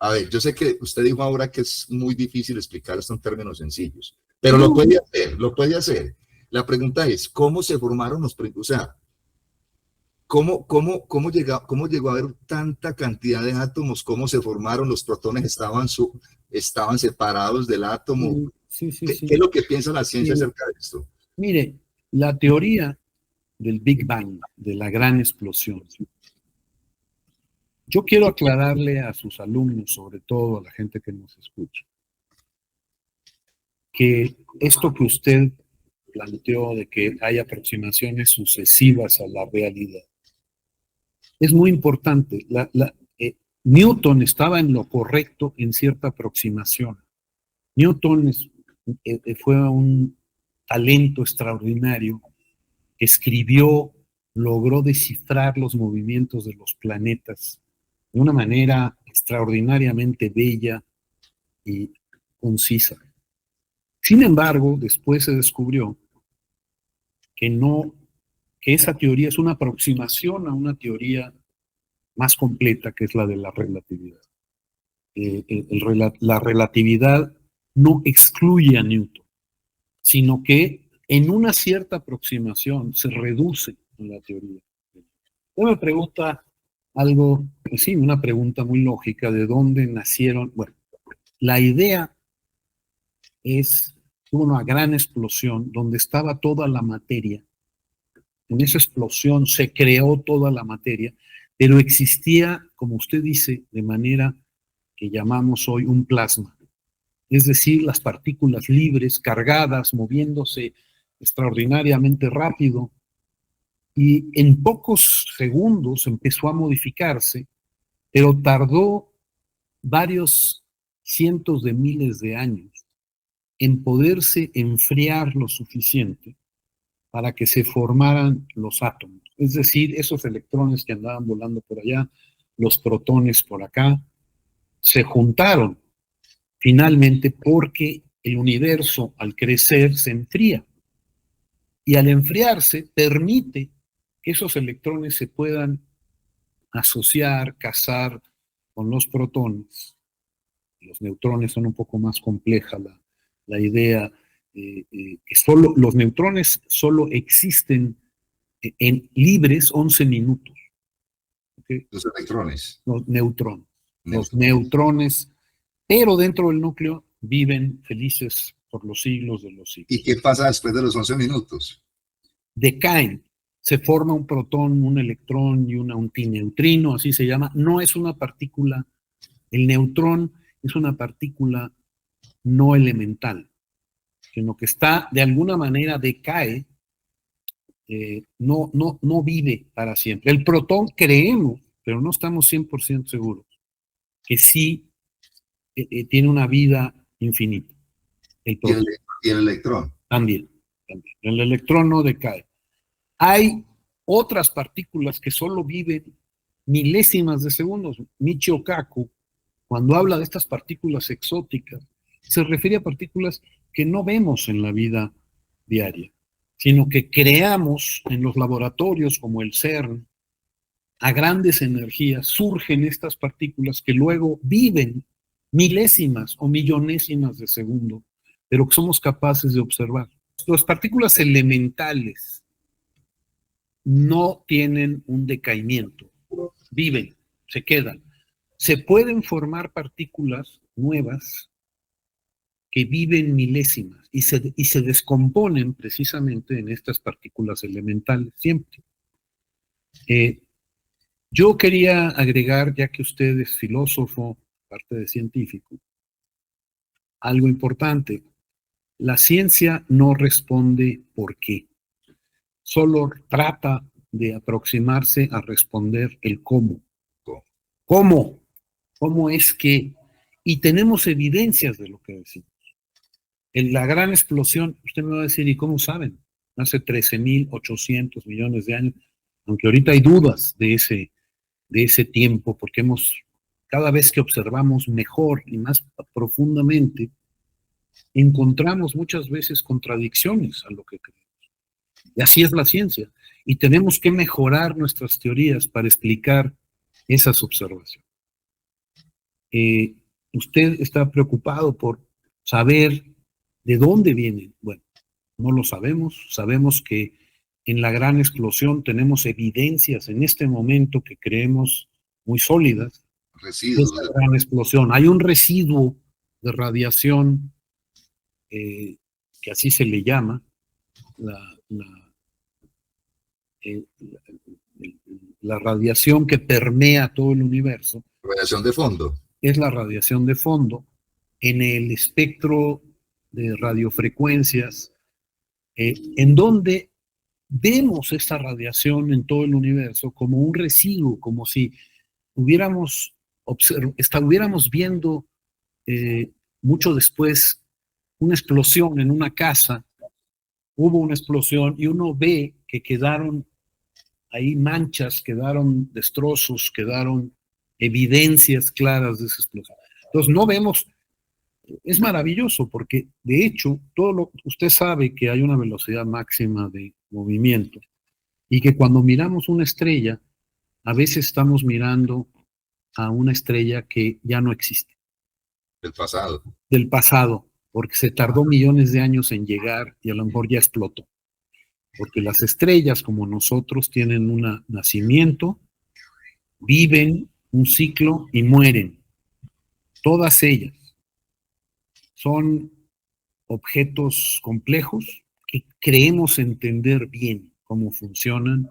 a ver, yo sé que usted dijo ahora que es muy difícil explicar esto en términos sencillos, pero lo puede hacer, lo puede hacer. La pregunta es, ¿cómo se formaron los, o sea, ¿Cómo llegó a haber tanta cantidad de átomos? ¿Cómo se formaron? ¿Los protones estaban separados del átomo? Sí. ¿Qué es lo que piensa la ciencia acerca de esto? Mire, la teoría del Big Bang, de la gran explosión. Yo quiero aclararle a sus alumnos, sobre todo a la gente que nos escucha, que esto que usted planteó de que hay aproximaciones sucesivas a la realidad es muy importante. Newton estaba en lo correcto en cierta aproximación. Newton fue un talento extraordinario, escribió, logró descifrar los movimientos de los planetas de una manera extraordinariamente bella y concisa. Sin embargo, después se descubrió que esa teoría es una aproximación a una teoría más completa, que es la de la relatividad. La relatividad no excluye a Newton, sino que en una cierta aproximación se reduce en la teoría. Usted me pregunta algo, pues sí, una pregunta muy lógica, ¿de dónde nacieron? Bueno, la idea es una gran explosión donde estaba toda la materia. En esa explosión se creó toda la materia, pero existía, como usted dice, de manera que llamamos hoy un plasma. Es decir, las partículas libres, cargadas, moviéndose extraordinariamente rápido, y en pocos segundos empezó a modificarse, pero tardó varios cientos de miles de años en poderse enfriar lo suficiente para que se formaran los átomos. Es decir, esos electrones que andaban volando por allá, los protones por acá, se juntaron finalmente porque el universo al crecer se enfría. Y al enfriarse permite que esos electrones se puedan asociar, casar con los protones. Los neutrones son un poco más compleja la idea, que los neutrones solo existen en libres 11 minutos. ¿Okay? Los electrones. Los neutrones. Los neutrones, pero dentro del núcleo viven felices por los siglos de los siglos. ¿Y qué pasa después de los 11 minutos? Decaen. Se forma un protón, un electrón y un antineutrino, así se llama. No es una partícula. El neutrón es una partícula no elemental, sino que está, de alguna manera, decae, no vive para siempre. El protón creemos, pero no estamos 100% seguros, que sí tiene una vida infinita. ¿Y el electrón? También. El electrón no decae. Hay otras partículas que solo viven milésimas de segundos. Michio Kaku, cuando habla de estas partículas exóticas, se refiere a partículas que no vemos en la vida diaria, sino que creamos en los laboratorios como el CERN, a grandes energías, surgen estas partículas que luego viven milésimas o millonésimas de segundo, pero que somos capaces de observar. Las partículas elementales no tienen un decaimiento, viven, se quedan. Se pueden formar partículas nuevas que viven milésimas y se descomponen precisamente en estas partículas elementales siempre. Yo quería agregar, ya que usted es filósofo, parte de científico, algo importante. La ciencia no responde por qué, solo trata de aproximarse a responder el cómo. ¿Cómo? ¿Cómo es que? Y tenemos evidencias de lo que decimos. En la gran explosión, usted me va a decir, ¿y cómo saben? Hace 13.800 millones de años, aunque ahorita hay dudas de ese tiempo, porque cada vez que observamos mejor y más profundamente, encontramos muchas veces contradicciones a lo que creemos. Y así es la ciencia. Y tenemos que mejorar nuestras teorías para explicar esas observaciones. Usted está preocupado por saber de dónde vienen. Bueno, no lo sabemos. Sabemos que en la gran explosión tenemos evidencias en este momento que creemos muy sólidas. Residuos. De la gran explosión. Hay un residuo de radiación que así se le llama, la radiación que permea todo el universo. Radiación de fondo. Es la radiación de fondo en el espectro de radiofrecuencias, en donde vemos esta radiación en todo el universo como un residuo, como si estuviéramos viendo mucho después una explosión en una casa. Hubo una explosión y uno ve que quedaron ahí manchas, quedaron destrozos, quedaron evidencias claras de esa explosión. Entonces no vemos, es maravilloso porque de hecho usted sabe que hay una velocidad máxima de movimiento y que cuando miramos una estrella, a veces estamos mirando a una estrella que ya no existe. Del pasado. Del pasado, porque se tardó millones de años en llegar y a lo mejor ya explotó. Porque las estrellas, como nosotros, tienen un nacimiento, viven un ciclo y mueren. Todas ellas son objetos complejos que creemos entender bien cómo funcionan.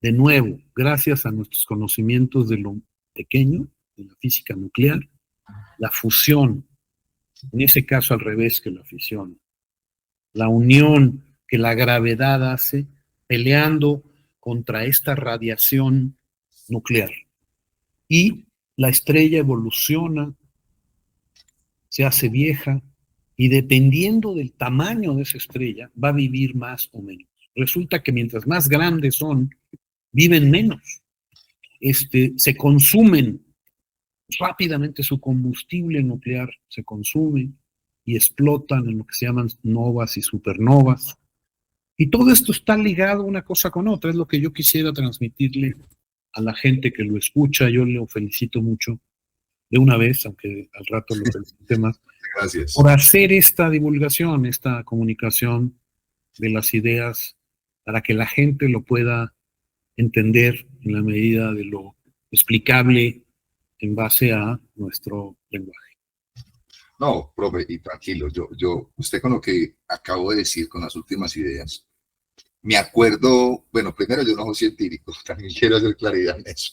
De nuevo, gracias a nuestros conocimientos de lo pequeño, de la física nuclear, la fusión, en ese caso al revés que la fisión, la unión que la gravedad hace peleando contra esta radiación nuclear. Y la estrella evoluciona, se hace vieja, y dependiendo del tamaño de esa estrella, va a vivir más o menos. Resulta que mientras más grandes son, viven menos. Se consumen rápidamente, su combustible nuclear se consume y explotan en lo que se llaman novas y supernovas. Y todo esto está ligado una cosa con otra, es lo que yo quisiera transmitirle a la gente que lo escucha. Yo le felicito mucho de una vez, aunque al rato lo felicite más. Gracias. Por hacer esta divulgación, esta comunicación de las ideas, para que la gente lo pueda entender en la medida de lo explicable en base a nuestro lenguaje. No, profe, y tranquilo, usted con lo que acabo de decir, con las últimas ideas, me acuerdo, bueno, primero yo no soy científico, también quiero hacer claridad en eso.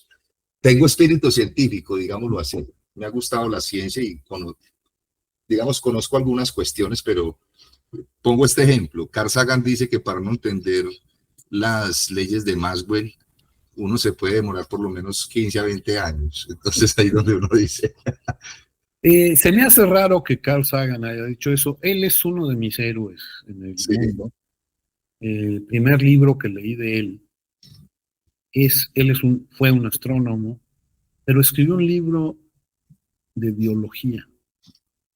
Tengo espíritu científico, digámoslo así. Me ha gustado la ciencia y, conozco algunas cuestiones, pero pongo este ejemplo. Carl Sagan dice que para no entender las leyes de Maxwell, uno se puede demorar por lo menos 15 a 20 años. Entonces ahí donde uno dice... Se me hace raro que Carl Sagan haya dicho eso. Él es uno de mis héroes en el mundo. El primer libro que leí de él fue un astrónomo, pero escribió un libro de biología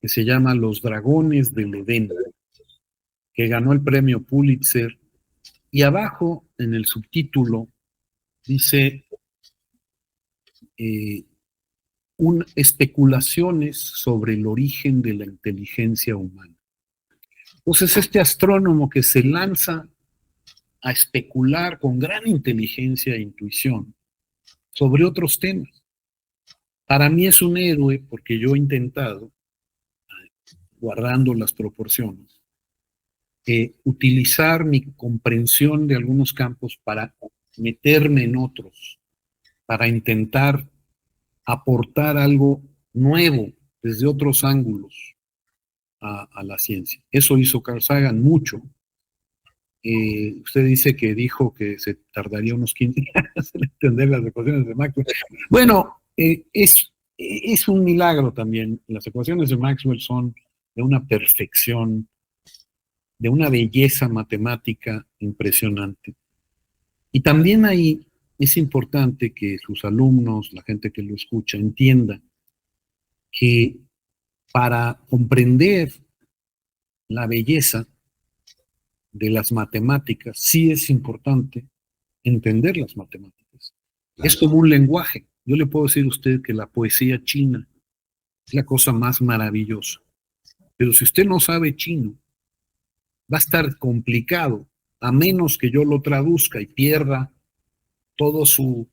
que se llama Los dragones del Edén, que ganó el premio Pulitzer, y abajo en el subtítulo dice especulaciones sobre el origen de la inteligencia humana. Entonces, este astrónomo que se lanza a especular con gran inteligencia e intuición sobre otros temas, para mí es un héroe porque yo he intentado, guardando las proporciones, utilizar mi comprensión de algunos campos para meterme en otros, para intentar aportar algo nuevo desde otros ángulos a la ciencia. Eso hizo Carl Sagan mucho. Usted dice que dijo que se tardaría unos 15 años en entender las ecuaciones de Maxwell. Bueno, es un milagro también. Las ecuaciones de Maxwell son de una perfección, de una belleza matemática impresionante. Y también ahí es importante que sus alumnos, la gente que lo escucha, entienda que para comprender la belleza de las matemáticas, sí es importante entender las matemáticas. Claro. Es como un lenguaje. Yo le puedo decir a usted que la poesía china es la cosa más maravillosa. Pero si usted no sabe chino, va a estar complicado, a menos que yo lo traduzca y pierda toda su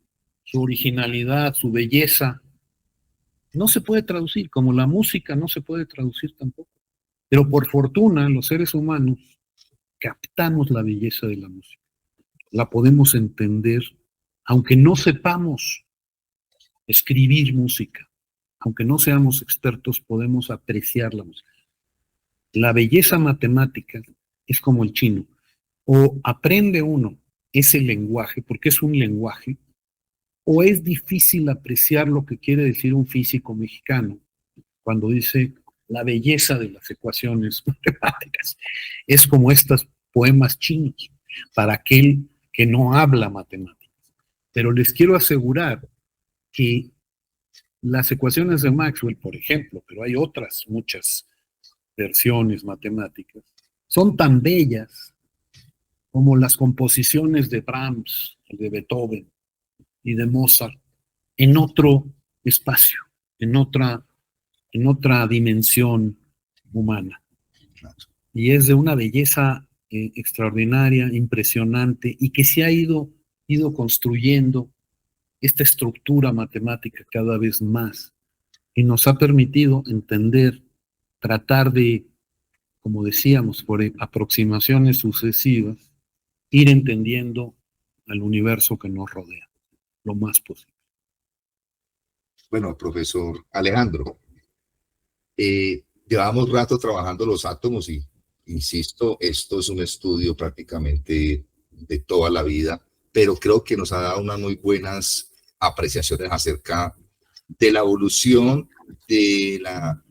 originalidad, su belleza. No se puede traducir, como la música no se puede traducir tampoco. Pero por fortuna, los seres humanos captamos la belleza de la música. La podemos entender, aunque no sepamos escribir música, aunque no seamos expertos, podemos apreciar la música. La belleza matemática es como el chino. O aprende uno ese lenguaje, porque es un lenguaje, o es difícil apreciar lo que quiere decir un físico mexicano cuando dice la belleza de las ecuaciones matemáticas. Es como estos poemas chinos para aquel que no habla matemáticas. Pero les quiero asegurar que las ecuaciones de Maxwell, por ejemplo, pero hay otras muchas versiones matemáticas, son tan bellas como las composiciones de Brahms, de Beethoven y de Mozart en otro espacio, en otra dimensión humana. Y es de una belleza extraordinaria, impresionante, y que se ha ido construyendo esta estructura matemática cada vez más, y nos ha permitido entender, tratar de, como decíamos, por aproximaciones sucesivas, ir entendiendo al universo que nos rodea, lo más posible. Bueno, profesor Alejandro, llevamos rato trabajando los átomos y, insisto, esto es un estudio prácticamente de toda la vida, pero creo que nos ha dado unas muy buenas apreciaciones acerca de la evolución del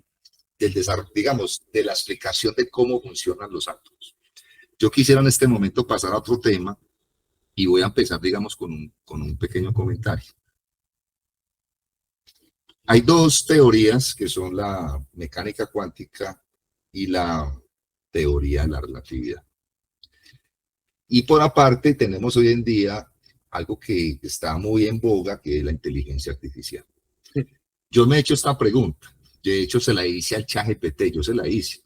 desarrollo, digamos, de la explicación de cómo funcionan los átomos. Yo quisiera en este momento pasar a otro tema y voy a empezar, digamos, con un pequeño comentario. Hay dos teorías que son la mecánica cuántica y la teoría de la relatividad. Y por aparte tenemos hoy en día algo que está muy en boga, que es la inteligencia artificial. Sí. Yo me he hecho esta pregunta, de hecho se la hice al ChatGPT, yo se la hice.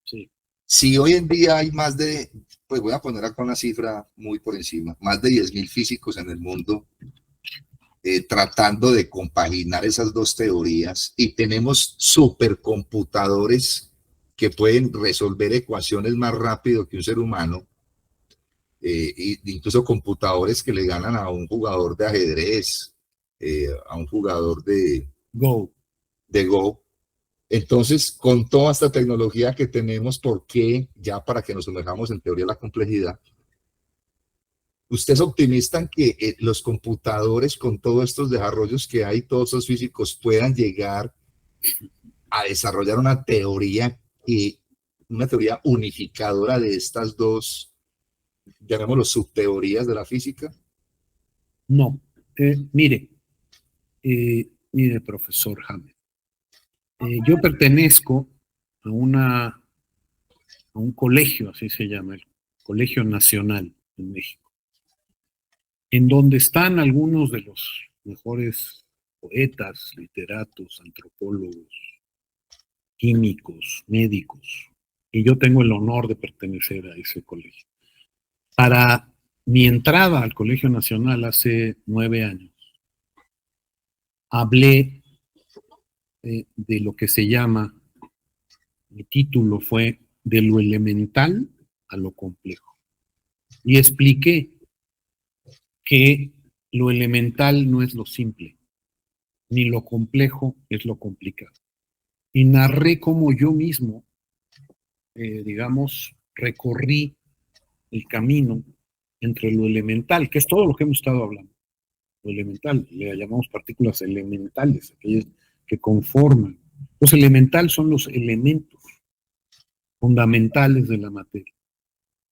Sí. Si hoy en día hay más de, pues voy a poner acá una cifra muy por encima, más de 10.000 físicos en el mundo, tratando de compaginar esas dos teorías, y tenemos supercomputadores que pueden resolver ecuaciones más rápido que un ser humano, incluso computadores que le ganan a un jugador de ajedrez, a un jugador de Go. Entonces, con toda esta tecnología que tenemos, ¿por qué, ya para que nos sumerjamos en teoría de la complejidad, usted es optimista en que los computadores, con todos estos desarrollos que hay, todos esos físicos, puedan llegar a desarrollar una teoría unificadora de estas dos, llamémoslo, subteorías de la física? No. Mire, profesor James, yo pertenezco a un colegio, así se llama, el Colegio Nacional en México, en donde están algunos de los mejores poetas, literatos, antropólogos, químicos, médicos y yo tengo el honor de pertenecer a ese colegio. Para mi entrada al Colegio Nacional hace 9 años, hablé de lo que se llama, mi título fue de lo elemental a lo complejo. Y expliqué que lo elemental no es lo simple, ni lo complejo es lo complicado. Y narré cómo yo mismo, digamos, recorrí el camino entre lo elemental, que es todo lo que hemos estado hablando. Lo elemental, le llamamos partículas elementales, aquellas que conforman. Los elementales son los elementos fundamentales de la materia.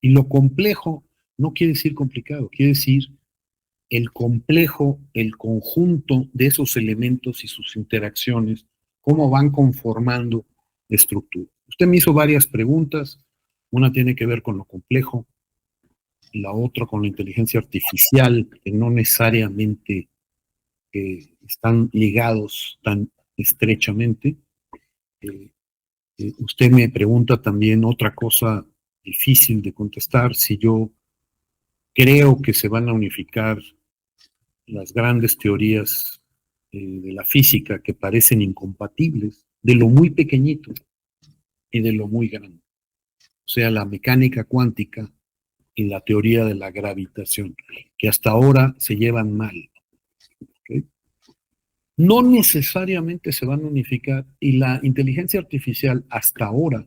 Y lo complejo no quiere decir complicado, quiere decir el complejo, el conjunto de esos elementos y sus interacciones, cómo van conformando la estructura. Usted me hizo varias preguntas, una tiene que ver con lo complejo, la otra con la inteligencia artificial, que no necesariamente están ligados tan estrechamente. Usted me pregunta también otra cosa difícil de contestar, si yo creo que se van a unificar las grandes teorías de la física que parecen incompatibles, de lo muy pequeñito y de lo muy grande. O sea, la mecánica cuántica y la teoría de la gravitación, que hasta ahora se llevan mal. ¿Okay? No necesariamente se van a unificar, y la inteligencia artificial hasta ahora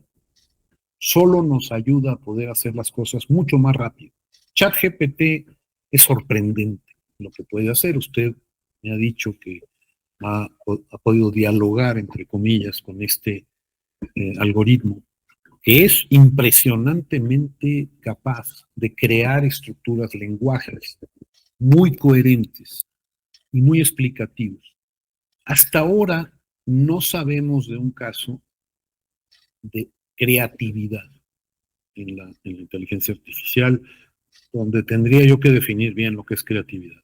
solo nos ayuda a poder hacer las cosas mucho más rápido. ChatGPT es sorprendente lo que puede hacer. Usted me ha dicho que ha podido dialogar, entre comillas, con este algoritmo, que es impresionantemente capaz de crear estructuras, lenguajes muy coherentes y muy explicativos. Hasta ahora no sabemos de un caso de creatividad en la inteligencia artificial, donde tendría yo que definir bien lo que es creatividad.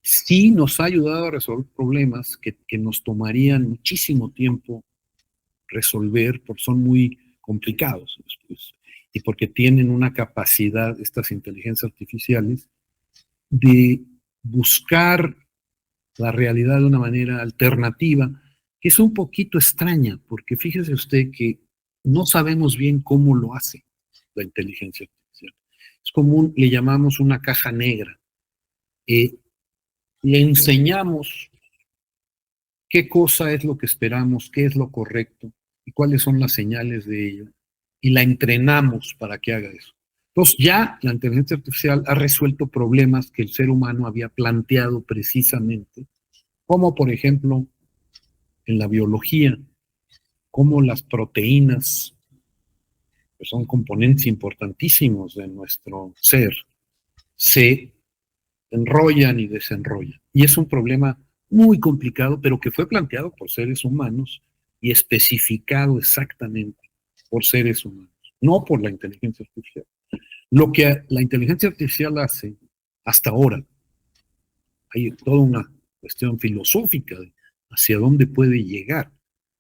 Sí nos ha ayudado a resolver problemas que nos tomarían muchísimo tiempo resolver, porque son muy complicados, pues, y porque tienen una capacidad, estas inteligencias artificiales, de buscar la realidad de una manera alternativa, que es un poquito extraña, porque fíjese usted que no sabemos bien cómo lo hace la inteligencia artificial. Es como le llamamos una caja negra. Le enseñamos qué cosa es lo que esperamos, qué es lo correcto y cuáles son las señales de ello, y la entrenamos para que haga eso. Entonces ya la inteligencia artificial ha resuelto problemas que el ser humano había planteado precisamente, como por ejemplo en la biología, cómo las proteínas, que son componentes importantísimos de nuestro ser, se enrollan y desenrollan. Y es un problema muy complicado, pero que fue planteado por seres humanos y especificado exactamente por seres humanos, no por la inteligencia artificial. Lo que la inteligencia artificial hace hasta ahora, hay toda una cuestión filosófica de hacia dónde puede llegar,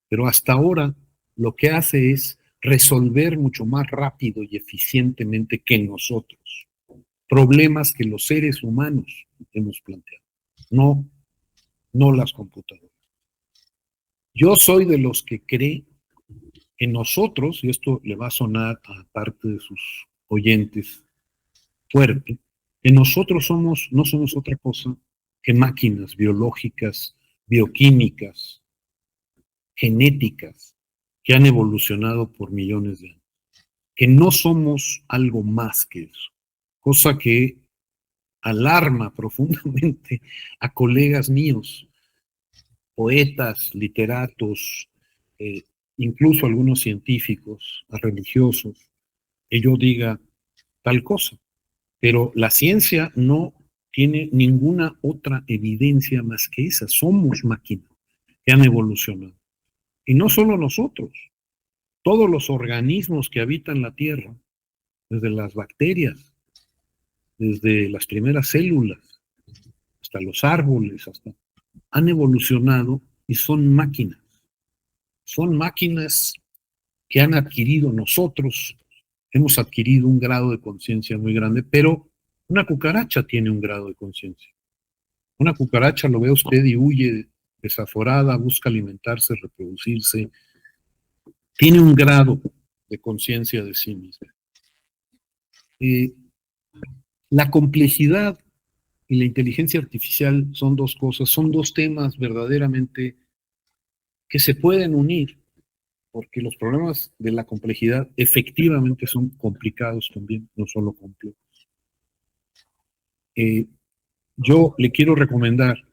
pero hasta ahora lo que hace es resolver mucho más rápido y eficientemente que nosotros problemas que los seres humanos hemos planteado, no las computadoras. Yo soy de los que cree que nosotros, y esto le va a sonar a parte de sus oyentes fuerte, que nosotros no somos otra cosa que máquinas biológicas, bioquímicas, genéticas, que han evolucionado por millones de años. Que no somos algo más que eso. Cosa que alarma profundamente a colegas míos, poetas, literatos, incluso algunos científicos, a religiosos, que yo diga tal cosa. Pero la ciencia no tiene ninguna otra evidencia más que esa. Somos máquinas que han evolucionado. Y no solo nosotros, todos los organismos que habitan la Tierra, desde las bacterias, desde las primeras células, hasta los árboles, han evolucionado y son máquinas. Son máquinas que han adquirido nosotros, hemos adquirido un grado de conciencia muy grande, pero una cucaracha tiene un grado de conciencia. Una cucaracha lo ve usted y huye desaforada, busca alimentarse, reproducirse, tiene un grado de conciencia de sí misma. La complejidad y la inteligencia artificial son dos cosas, son dos temas verdaderamente que se pueden unir, porque los problemas de la complejidad efectivamente son complicados también, no solo complejos. Yo le quiero recomendar,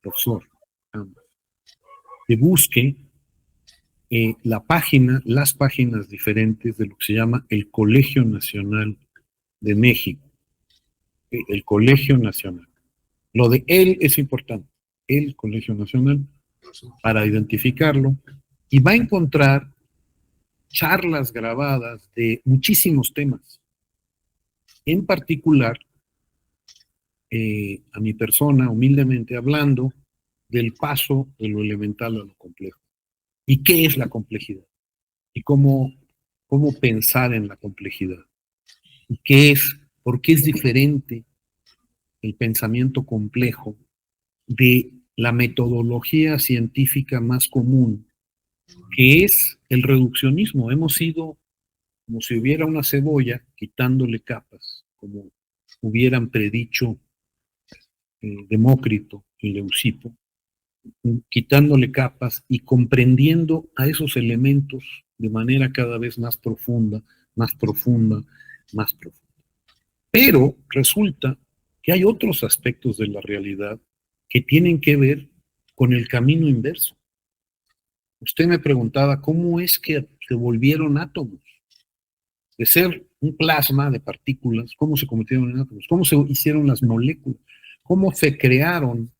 profesor, que busque las páginas diferentes de lo que se llama el Colegio Nacional de México. El Colegio Nacional. Lo de él es importante, el Colegio Nacional, para identificarlo, y va a encontrar charlas grabadas de muchísimos temas. En particular, a mi persona, humildemente hablando, del paso de lo elemental a lo complejo. ¿Y qué es la complejidad? Y cómo pensar en la complejidad. ¿Y qué es? ¿Por qué es diferente el pensamiento complejo de la metodología científica más común, que es el reduccionismo? Hemos ido como si hubiera una cebolla quitándole capas, como hubieran predicho Demócrito y Leucipo, quitándole capas y comprendiendo a esos elementos de manera cada vez más profunda, más profunda, más profunda. Pero resulta que hay otros aspectos de la realidad que tienen que ver con el camino inverso. Usted me preguntaba cómo es que se volvieron átomos. De ser un plasma de partículas, cómo se convirtieron en átomos, cómo se hicieron las moléculas, cómo se crearon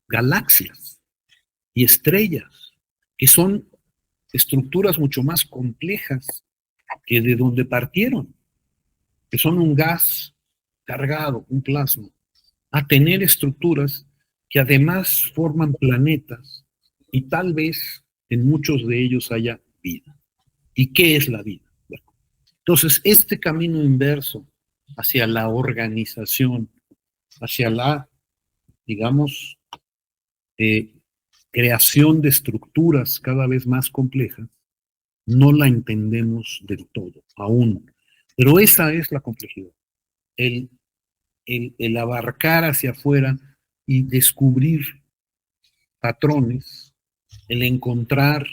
galaxias y estrellas, que son estructuras mucho más complejas que de donde partieron, que son un gas cargado, un plasma, a tener estructuras que además forman planetas y tal vez en muchos de ellos haya vida. ¿Y qué es la vida? Bueno, entonces, este camino inverso hacia la organización, hacia la, digamos, creación de estructuras cada vez más complejas, no la entendemos del todo, aún. Pero esa es la complejidad. El abarcar hacia afuera y descubrir patrones, el encontrar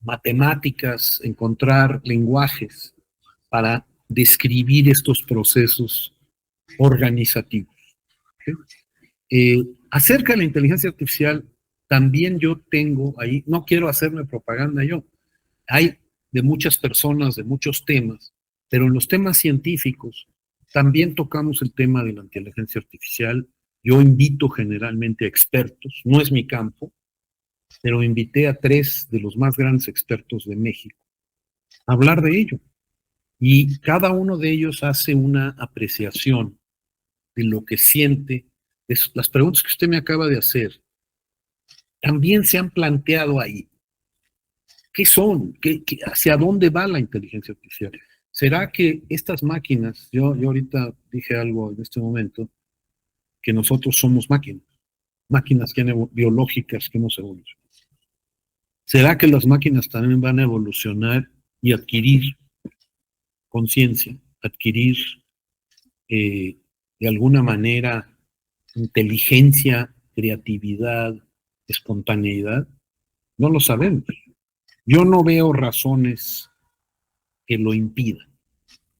matemáticas, encontrar lenguajes para describir estos procesos organizativos. Acerca de la inteligencia artificial, también yo tengo ahí, no quiero hacerme propaganda yo, hay de muchas personas, de muchos temas, pero en los temas científicos también tocamos el tema de la inteligencia artificial. Yo invito generalmente a expertos, no es mi campo, pero invité a 3 de los más grandes expertos de México a hablar de ello. Y cada uno de ellos hace una apreciación de lo que siente. Las preguntas que usted me acaba de hacer también se han planteado ahí. ¿Qué son? ¿Hacia dónde va la inteligencia artificial? ¿Será que estas máquinas, yo ahorita dije algo en este momento, que nosotros somos máquinas biológicas que hemos evolucionado? ¿Será que las máquinas también van a evolucionar y adquirir conciencia, adquirir de alguna manera inteligencia, creatividad, espontaneidad? No lo sabemos. Yo no veo razones que lo impidan,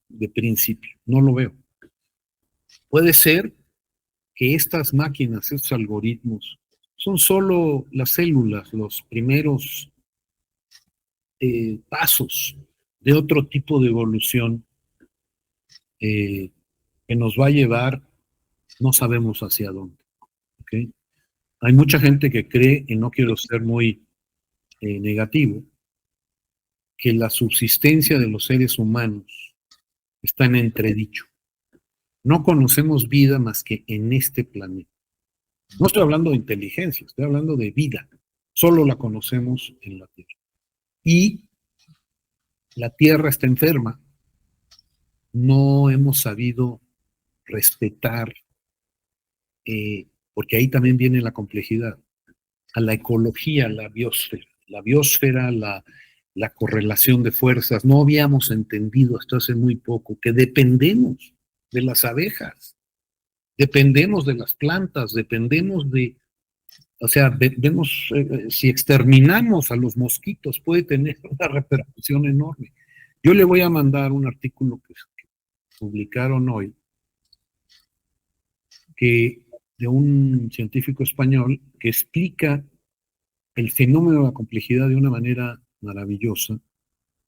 de principio, no lo veo. Puede ser que estas máquinas, estos algoritmos, son solo las células, los primeros pasos de otro tipo de evolución que nos va a llevar, no sabemos hacia dónde. ¿Okay? Hay mucha gente que cree, y no quiero ser muy negativo, que la subsistencia de los seres humanos está en entredicho. No conocemos vida más que en este planeta. No estoy hablando de inteligencia, estoy hablando de vida. Solo la conocemos en la Tierra. Y la Tierra está enferma. No hemos sabido respetar, porque ahí también viene la complejidad, a la ecología, la biosfera, la correlación de fuerzas. No habíamos entendido hasta hace muy poco que dependemos de las abejas, dependemos de las plantas, dependemos de, o sea, vemos, si exterminamos a los mosquitos puede tener una repercusión enorme. Yo le voy a mandar un artículo que publicaron hoy, de un científico español que explica el fenómeno de la complejidad de una manera maravillosa,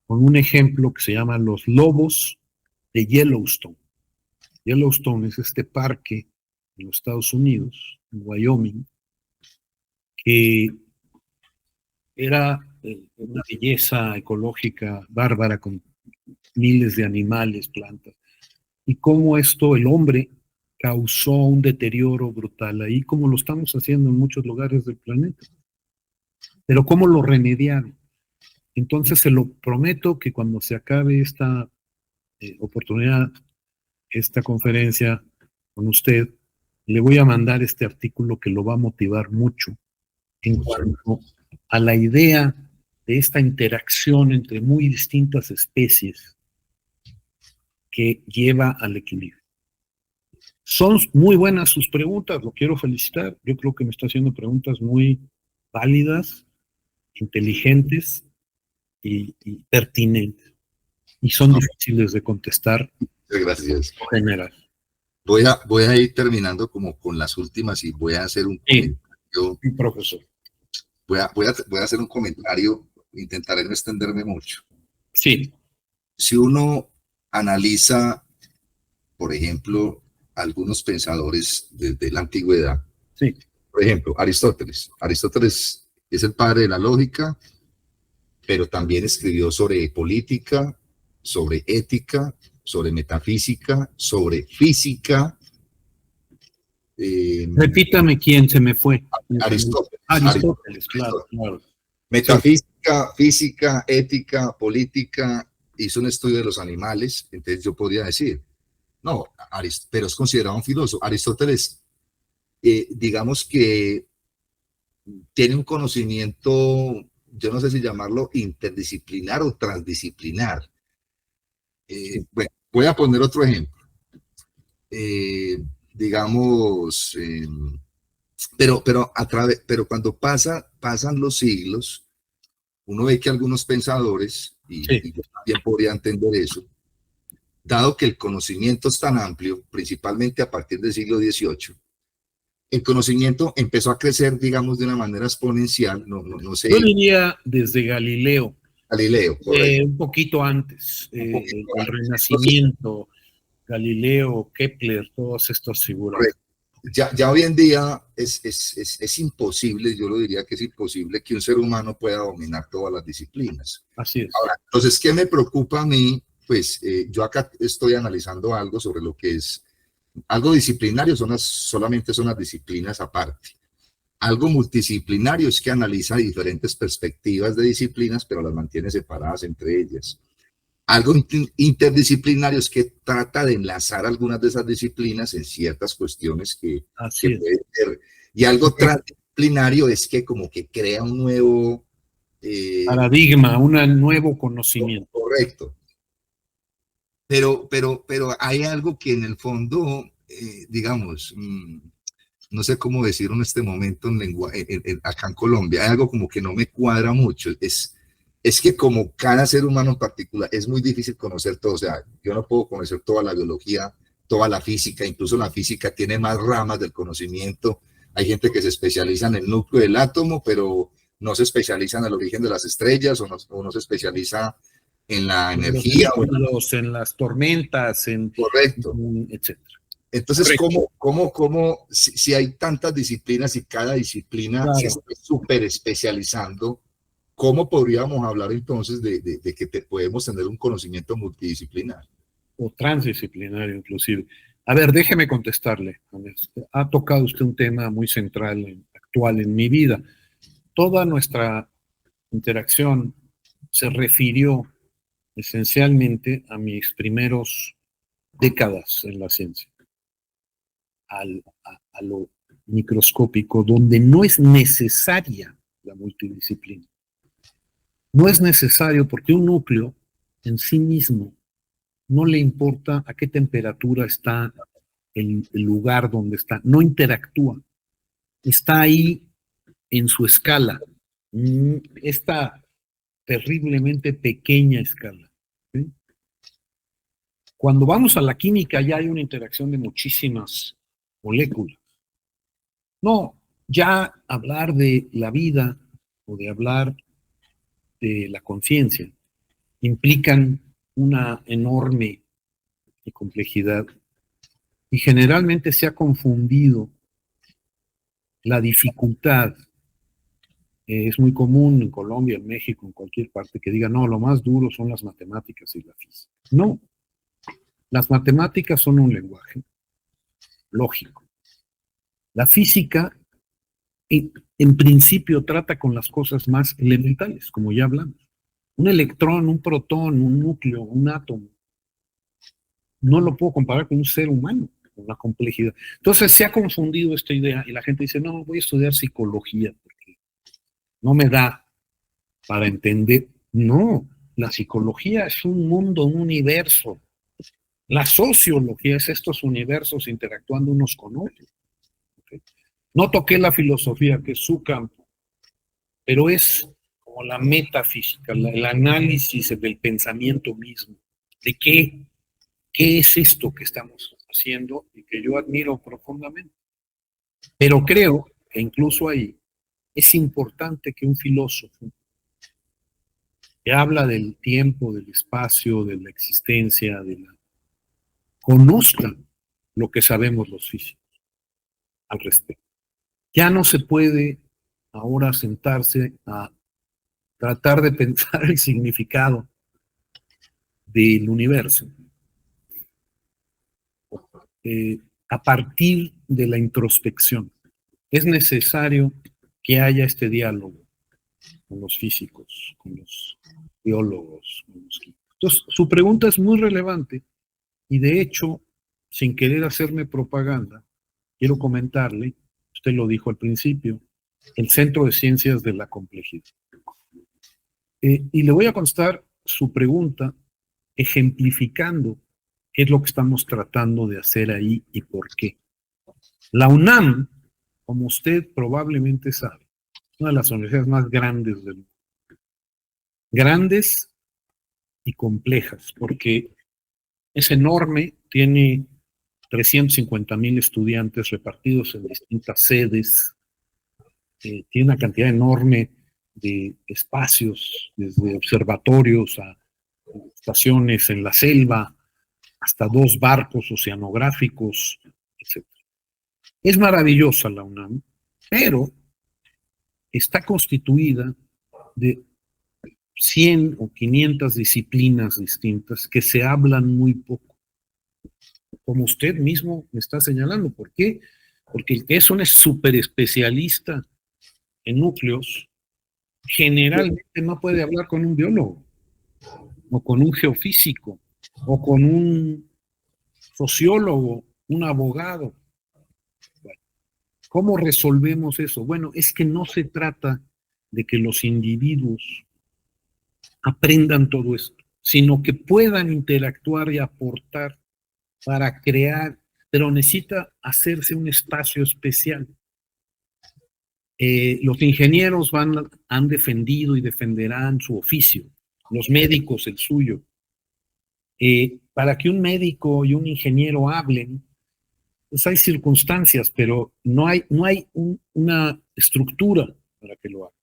con un ejemplo que se llama los lobos de Yellowstone. Yellowstone es este parque en los Estados Unidos, en Wyoming, que era una belleza ecológica bárbara con miles de animales, plantas, y cómo esto, el hombre, causó un deterioro brutal ahí, como lo estamos haciendo en muchos lugares del planeta. Pero cómo lo remediaron. Entonces se lo prometo que cuando se acabe esta oportunidad, esta conferencia con usted, le voy a mandar este artículo que lo va a motivar mucho en cuanto a la idea de esta interacción entre muy distintas especies que lleva al equilibrio. Son muy buenas sus preguntas, lo quiero felicitar. Yo creo que me está haciendo preguntas muy válidas, inteligentes y pertinentes. Y son difíciles de contestar. Gracias. En general. Voy a ir terminando como con las últimas y voy a hacer un comentario. Sí, profesor. Voy a hacer un comentario, intentaré no extenderme mucho. Sí. Si uno analiza, por ejemplo, algunos pensadores desde la antigüedad, sí. Por ejemplo, Aristóteles. Aristóteles es el padre de la lógica, pero también escribió sobre política, sobre ética, sobre metafísica, sobre física. Repítame quién se me fue. Aristóteles. Aristóteles, claro. Metafísica, sí. Física, ética, política, hizo un estudio de los animales, entonces yo podría decir, no, pero es considerado un filósofo. Aristóteles, digamos que tiene un conocimiento, yo no sé si llamarlo interdisciplinar o transdisciplinar. Bueno, voy a poner otro ejemplo. Digamos, pero cuando pasan los siglos, uno ve que algunos pensadores, y yo también podría entender eso, dado que el conocimiento es tan amplio, principalmente a partir del siglo XVIII, el conocimiento empezó a crecer, digamos, de una manera exponencial, no sé. Yo diría desde Galileo. Galileo, un poquito antes, el Renacimiento, Galileo, Kepler, todas estas figuras. Correcto. Ya hoy en día es imposible, yo lo diría que es imposible que un ser humano pueda dominar todas las disciplinas. Así es. Ahora, entonces, ¿qué me preocupa a mí? Pues yo acá estoy analizando algo sobre lo que es algo disciplinario, solamente son las disciplinas aparte. Algo multidisciplinario es que analiza diferentes perspectivas de disciplinas, pero las mantiene separadas entre ellas. Algo interdisciplinario es que trata de enlazar algunas de esas disciplinas en ciertas cuestiones que puede ser. Y algo transdisciplinario es que como que crea un nuevo paradigma, un nuevo conocimiento. Correcto. Pero hay algo que en el fondo, digamos, no sé cómo decirlo en este momento acá en Colombia, hay algo como que no me cuadra mucho. Es que como cada ser humano en particular, es muy difícil conocer todo. O sea, yo no puedo conocer toda la biología, toda la física, incluso la física tiene más ramas del conocimiento. Hay gente que se especializa en el núcleo del átomo, pero no se especializa en el origen de las estrellas o no se especializa en la energía. En las tormentas, correcto. Etcétera. Entonces, ¿cómo si hay tantas disciplinas y cada disciplina se está súper especializando, ¿cómo podríamos hablar entonces de que podemos tener un conocimiento multidisciplinar? O transdisciplinario, inclusive. A ver, déjeme contestarle. Ha tocado usted un tema muy central, actual en mi vida. toda nuestra interacción se refirió esencialmente a mis primeros décadas en la ciencia, a lo microscópico, donde no es necesaria la multidisciplina. No es necesario porque un núcleo en sí mismo no le importa a qué temperatura está el lugar donde está, no interactúa, está ahí en su escala, esta terriblemente pequeña escala. ¿Sí? Cuando vamos a la química ya hay una interacción de muchísimas moléculas. No, ya hablar de la vida o de hablar de la conciencia implican una enorme complejidad y generalmente se ha confundido la dificultad. Es muy común en Colombia, en México, en cualquier parte que digan, no, lo más duro son las matemáticas y la física. No, las matemáticas son un lenguaje lógico. La física, en principio, trata con las cosas más elementales, como ya hablamos. Un electrón, un protón, un núcleo, un átomo. No lo puedo comparar con un ser humano, con la complejidad. Entonces se ha confundido esta idea y la gente dice, no, voy a estudiar psicología porque no me da para entender. No, la psicología es un mundo, un universo. La sociología es estos universos interactuando unos con otros. ¿Okay? No toqué la filosofía, que es su campo, pero es como la metafísica, el análisis del pensamiento mismo, de qué es esto que estamos haciendo y que yo admiro profundamente. Pero creo que incluso ahí es importante que un filósofo que habla del tiempo, del espacio, de la existencia, conozca lo que sabemos los físicos al respecto. Ya no se puede ahora sentarse a tratar de pensar el significado del universo a partir de la introspección. Es necesario que haya este diálogo con los físicos, con los biólogos, con los químicos. Entonces, su pregunta es muy relevante y de hecho, sin querer hacerme propaganda, quiero comentarle, usted lo dijo al principio, el Centro de Ciencias de la Complejidad. Y le voy a contestar su pregunta ejemplificando qué es lo que estamos tratando de hacer ahí y por qué. La UNAM, como usted probablemente sabe, es una de las universidades más grandes del mundo. Grandes y complejas, porque es enorme, tiene 350,000 estudiantes repartidos en distintas sedes, tiene una cantidad enorme de espacios, desde observatorios a estaciones en la selva, hasta 2 barcos oceanográficos, etc. Es maravillosa la UNAM, pero está constituida de 100 o 500 disciplinas distintas que se hablan muy poco. Como usted mismo me está señalando. ¿Por qué? Porque el que es un súper especialista en núcleos generalmente no puede hablar con un biólogo, o con un geofísico, o con un sociólogo, un abogado. Bueno, ¿cómo resolvemos eso? Bueno, es que no se trata de que los individuos aprendan todo esto, sino que puedan interactuar y aportar para crear, pero necesita hacerse un espacio especial. Los ingenieros han defendido y defenderán su oficio, los médicos el suyo. Para que un médico y un ingeniero hablen, pues hay circunstancias, pero no hay una estructura para que lo hagan.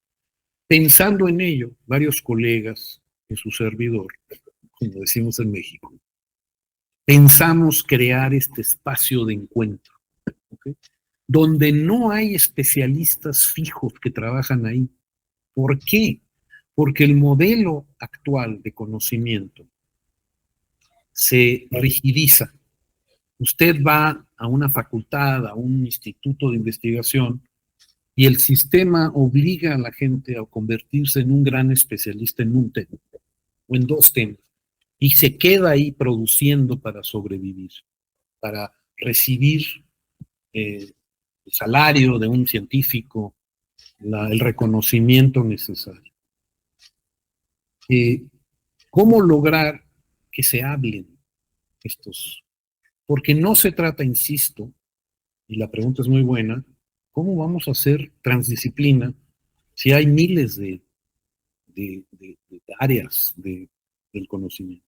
Pensando en ello, varios colegas en su servidor, como decimos en México, pensamos crear este espacio de encuentro, ¿okay? Donde no hay especialistas fijos que trabajan ahí. ¿Por qué? Porque el modelo actual de conocimiento se rigidiza. Usted va a una facultad, a un instituto de investigación, y el sistema obliga a la gente a convertirse en un gran especialista en un tema o en dos temas, y se queda ahí produciendo para sobrevivir, para recibir el salario de un científico, el reconocimiento necesario. ¿Cómo lograr que se hablen estos? Porque no se trata, insisto, y la pregunta es muy buena, ¿cómo vamos a hacer transdisciplina si hay miles de áreas del conocimiento?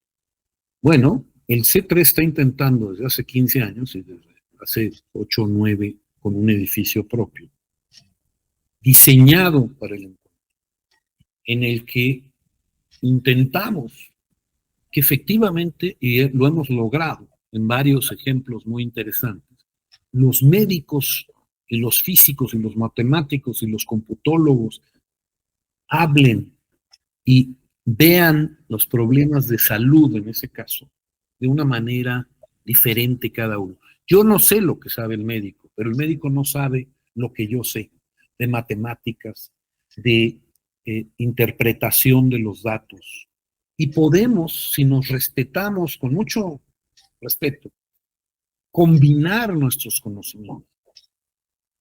Bueno, el C3 está intentando desde hace 15 años y desde hace 8 o 9 con un edificio propio, diseñado para el encuentro, en el que intentamos que efectivamente, y lo hemos logrado en varios ejemplos muy interesantes, los médicos y los físicos y los matemáticos y los computólogos hablen y vean los problemas de salud, en ese caso, de una manera diferente cada uno. Yo no sé lo que sabe el médico, pero el médico no sabe lo que yo sé de matemáticas, de interpretación de los datos. Y podemos, si nos respetamos con mucho respeto, combinar nuestros conocimientos.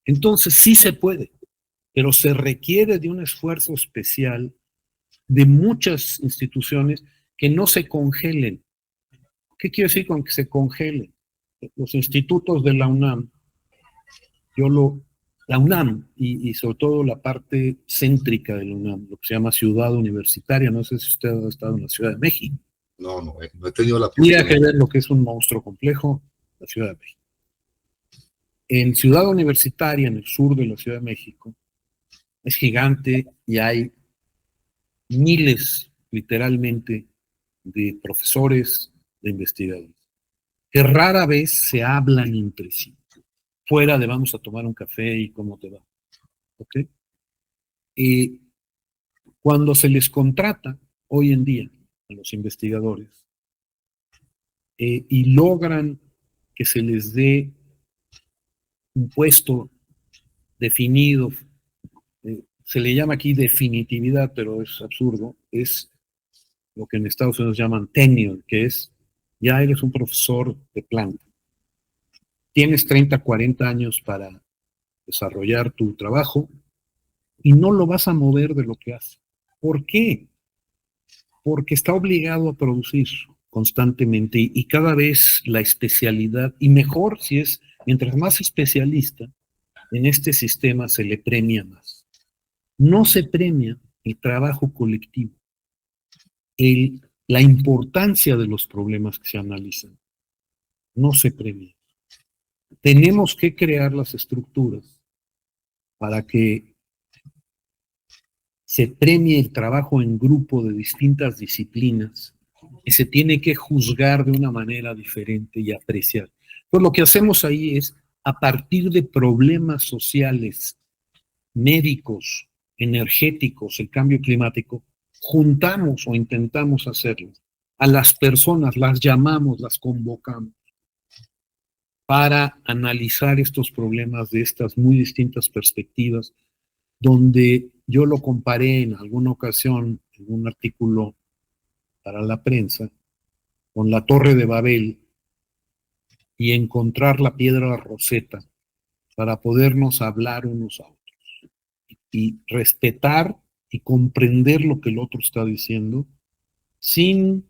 Entonces sí se puede, pero se requiere de un esfuerzo especial de muchas instituciones que no se congelen. ¿Qué quiero decir con que se congelen? Los institutos de la UNAM, la UNAM y sobre todo la parte céntrica de la UNAM, lo que se llama Ciudad Universitaria, no sé si usted ha estado en la Ciudad de México. No he tenido la Tendría oportunidad. que ver lo que es un monstruo complejo, la Ciudad de México. En Ciudad Universitaria, en el sur de la Ciudad de México, es gigante y hay miles, literalmente, de profesores, de investigadores, que rara vez se hablan entre sí, fuera de vamos a tomar un café y cómo te va. ¿Ok? Cuando se les contrata hoy en día a los investigadores y logran que se les dé un puesto definido, se le llama aquí definitividad, pero es absurdo, es lo que en Estados Unidos llaman tenure, que es, ya eres un profesor de planta. Tienes 30, 40 años para desarrollar tu trabajo y no lo vas a mover de lo que hace. ¿Por qué? Porque está obligado a producir constantemente y cada vez la especialidad, y mejor si es, mientras más especialista, en este sistema se le premia más. No se premia el trabajo colectivo, la importancia de los problemas que se analizan. No se premia. Tenemos que crear las estructuras para que se premie el trabajo en grupo de distintas disciplinas y se tiene que juzgar de una manera diferente y apreciar. Pues lo que hacemos ahí es, a partir de problemas sociales, médicos, energéticos, el cambio climático, juntamos o intentamos hacerlo. A las personas las llamamos, las convocamos para analizar estos problemas de estas muy distintas perspectivas, donde yo lo comparé en alguna ocasión en un artículo para la prensa con la Torre de Babel y encontrar la piedra Rosetta para podernos hablar unos a otros y respetar y comprender lo que el otro está diciendo sin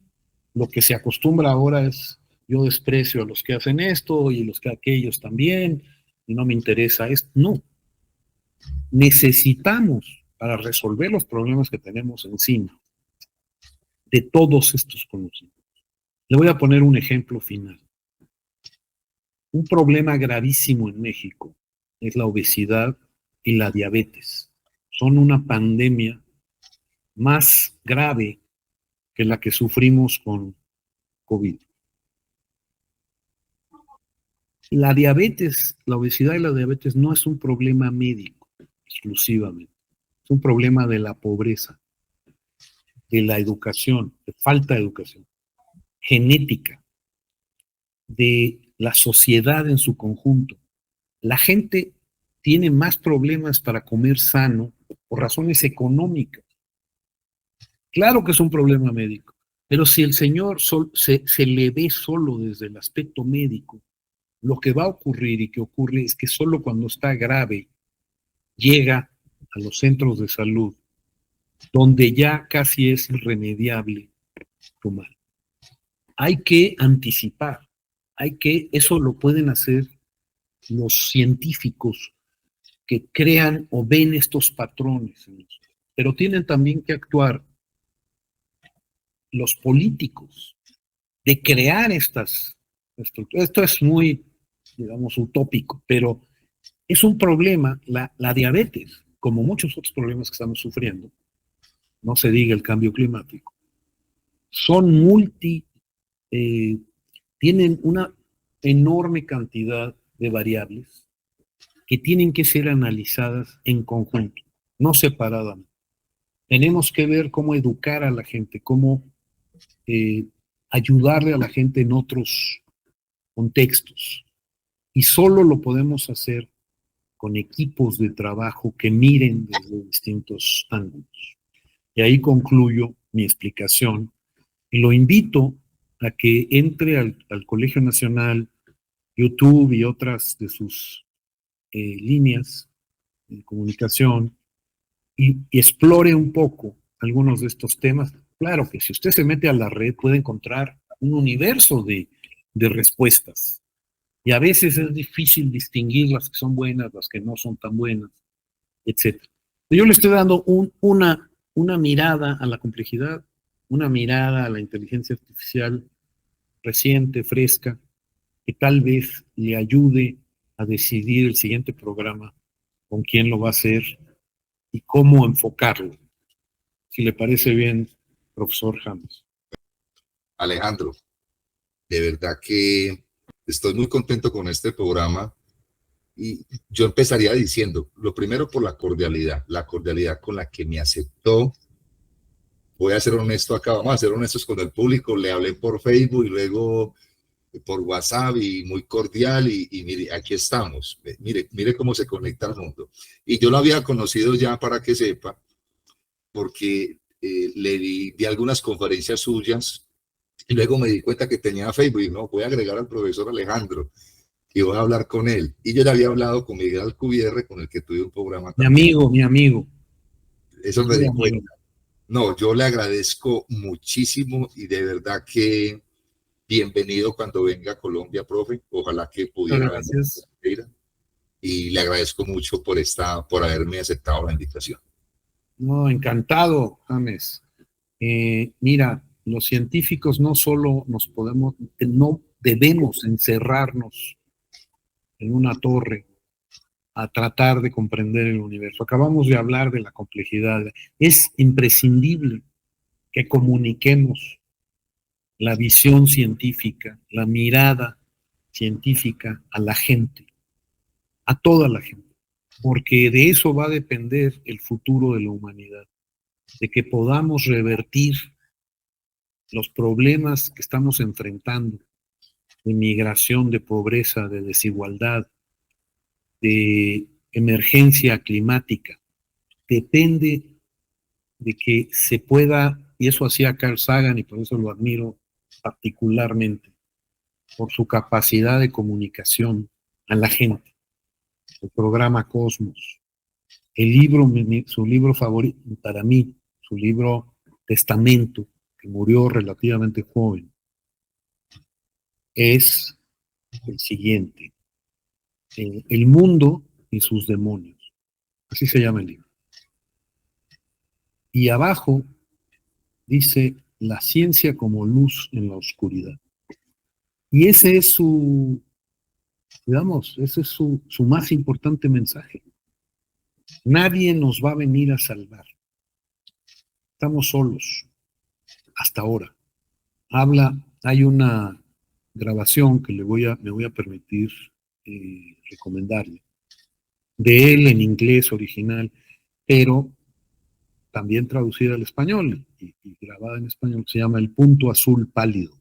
lo que se acostumbra ahora es yo desprecio a los que hacen esto y a los que aquellos también y no me interesa esto. No. Necesitamos, para resolver los problemas que tenemos encima, de todos estos conocimientos. Le voy a poner un ejemplo final. Un problema gravísimo en México es la obesidad y la diabetes. Son una pandemia más grave que la que sufrimos con COVID. La diabetes, la obesidad y la diabetes no es un problema médico exclusivamente. Es un problema de la pobreza, de la educación, de falta de educación, genética, de la sociedad en su conjunto. La gente tiene más problemas para comer sano por razones económicas. Claro que es un problema médico, pero si el señor se le ve solo desde el aspecto médico, lo que va a ocurrir y que ocurre es que solo cuando está grave llega a los centros de salud, donde ya casi es irremediable su mal. Hay que anticipar, eso lo pueden hacer los científicos que crean o ven estos patrones, pero tienen también que actuar los políticos de crear estas estructuras. Esto es muy, digamos, utópico, pero es un problema, la diabetes, como muchos otros problemas que estamos sufriendo, no se diga el cambio climático, son tienen una enorme cantidad de variables que tienen que ser analizadas en conjunto, no separadamente. Tenemos que ver cómo educar a la gente, cómo ayudarle a la gente en otros contextos. Y solo lo podemos hacer con equipos de trabajo que miren desde distintos ángulos. Y ahí concluyo mi explicación y lo invito a que entre al Colegio Nacional, YouTube y otras de sus líneas de comunicación y explore un poco algunos de estos temas. Claro que si usted se mete a la red puede encontrar un universo de respuestas. Y a veces es difícil distinguir las que son buenas, las que no son tan buenas, etc. Yo le estoy dando una mirada a la complejidad, una mirada a la inteligencia artificial reciente, fresca, que tal vez le ayude a decidir el siguiente programa, con quién lo va a hacer y cómo enfocarlo. Si le parece bien, profesor James. Alejandro, de verdad que estoy muy contento con este programa y yo empezaría diciendo, lo primero por la cordialidad con la que me aceptó. Voy a ser honesto acá, vamos a ser honestos con el público, le hablé por Facebook y luego por WhatsApp y muy cordial y mire, aquí estamos, mire cómo se conecta el mundo. Y yo lo había conocido ya para que sepa, porque le di algunas conferencias suyas y luego me di cuenta que tenía Facebook y no, voy a agregar al profesor Alejandro y voy a hablar con él. Y yo ya había hablado con Miguel Alcubierre, con el que tuve un programa también. Mi amigo. Eso me di cuenta. No, yo le agradezco muchísimo y de verdad que bienvenido cuando venga a Colombia, profe. Ojalá que pudiera venir. Y le agradezco mucho por haberme aceptado la invitación. No, encantado, James. Mira, los científicos no solo no debemos encerrarnos en una torre a tratar de comprender el universo. Acabamos de hablar de la complejidad. Es imprescindible que comuniquemos la visión científica, la mirada científica a la gente, a toda la gente, porque de eso va a depender el futuro de la humanidad, de que podamos revertir los problemas que estamos enfrentando, de migración, de pobreza, de desigualdad, de emergencia climática. Depende de que se pueda, y eso hacía Carl Sagan y por eso lo admiro particularmente, por su capacidad de comunicación a la gente. El programa Cosmos, su libro favorito para mí, su libro Testamento, que murió relativamente joven, es el siguiente: El mundo y sus demonios. Así se llama el libro. Y abajo dice la ciencia como luz en la oscuridad. Y ese es su más importante mensaje. Nadie nos va a venir a salvar. Estamos solos, hasta ahora. Hay una grabación que me voy a permitir recomendarle, de él en inglés original, pero también traducida al español y grabada en español, se llama El punto azul pálido.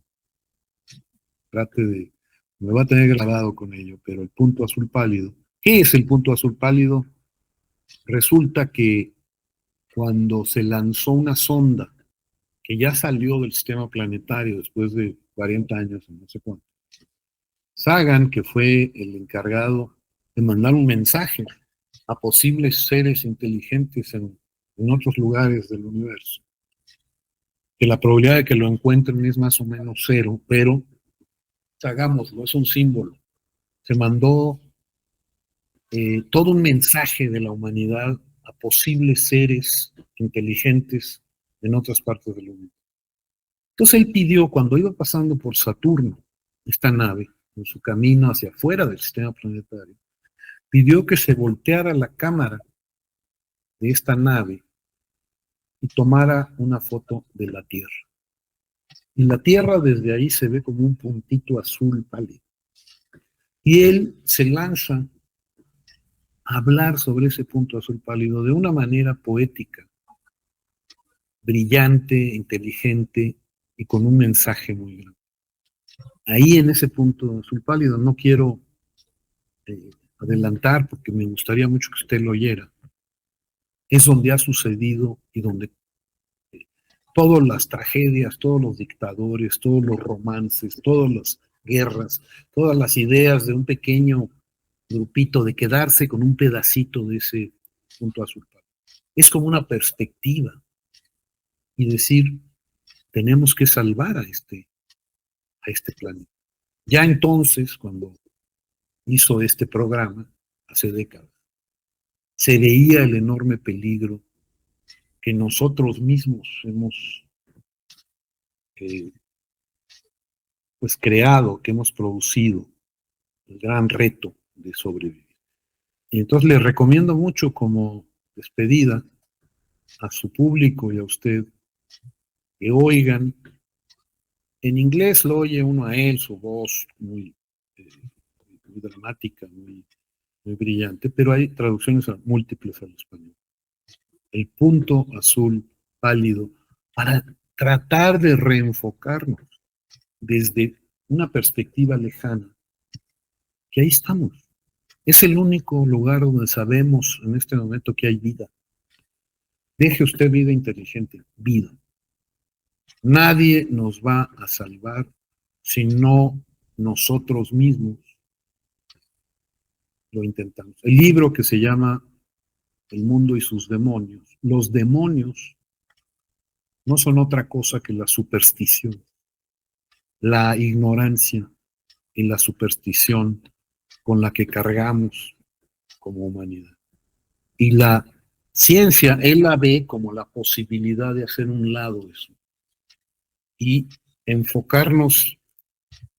Me va a tener grabado con ello, pero El punto azul pálido ¿Qué es el punto azul pálido? Resulta que cuando se lanzó una sonda que ya salió del sistema planetario después de 40 años, no sé cuánto, Sagan, que fue el encargado de mandar un mensaje a posibles seres inteligentes en otros lugares del universo, que la probabilidad de que lo encuentren es más o menos 0, pero hagámoslo, es un símbolo. Se mandó todo un mensaje de la humanidad a posibles seres inteligentes en otras partes del universo. Entonces él pidió, cuando iba pasando por Saturno, esta nave, en su camino hacia afuera del sistema planetario, pidió que se volteara la cámara de esta nave y tomara una foto de la Tierra. Y la Tierra desde ahí se ve como un puntito azul pálido. Y él se lanza a hablar sobre ese punto azul pálido de una manera poética, brillante, inteligente y con un mensaje muy grande. Ahí en ese punto azul pálido, no quiero adelantar porque me gustaría mucho que usted lo oyera, es donde ha sucedido y donde todas las tragedias, todos los dictadores, todos los romances, todas las guerras, todas las ideas de un pequeño grupito de quedarse con un pedacito de ese punto azul pálido. Es como una perspectiva y decir, tenemos que salvar a este planeta. Ya entonces, cuando hizo este programa, hace décadas, se veía el enorme peligro que nosotros mismos hemos pues creado, que hemos producido, el gran reto de sobrevivir. Y entonces les recomiendo mucho como despedida a su público y a usted que oigan, en inglés lo oye uno a él, su voz muy dramática, muy brillante, pero hay traducciones múltiples al español. El punto azul pálido, para tratar de reenfocarnos desde una perspectiva lejana, que ahí estamos. Es el único lugar donde sabemos en este momento que hay vida. Deje usted vida inteligente, vida. Nadie nos va a salvar si no nosotros mismos lo intentamos. El libro que se llama El mundo y sus demonios. Los demonios no son otra cosa que la superstición, la ignorancia y la superstición con la que cargamos como humanidad. Y la ciencia, él la ve como la posibilidad de hacer un lado eso y enfocarnos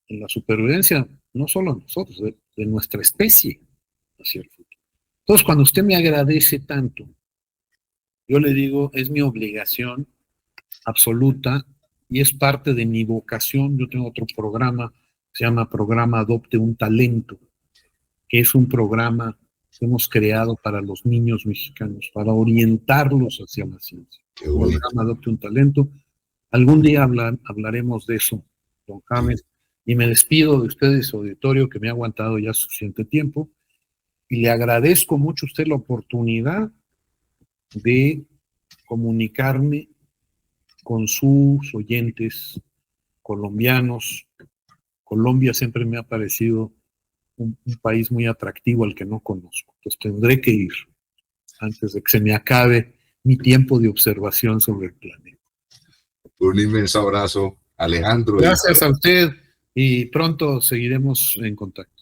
en la supervivencia, no solo nosotros, de nuestra especie hacia el futuro. Entonces, cuando usted me agradece tanto, yo le digo, es mi obligación absoluta y es parte de mi vocación. Yo tengo otro programa, se llama Programa Adopte un Talento, que es un programa que hemos creado para los niños mexicanos, para orientarlos hacia la ciencia. El programa Adopte un Talento. Algún día hablaremos de eso, don James, y me despido de ustedes, auditorio, que me ha aguantado ya suficiente tiempo, y le agradezco mucho a usted la oportunidad de comunicarme con sus oyentes colombianos. Colombia siempre me ha parecido un país muy atractivo al que no conozco. Entonces tendré que ir antes de que se me acabe mi tiempo de observación sobre el planeta. Un inmenso abrazo, Alejandro. Gracias a usted y pronto seguiremos en contacto.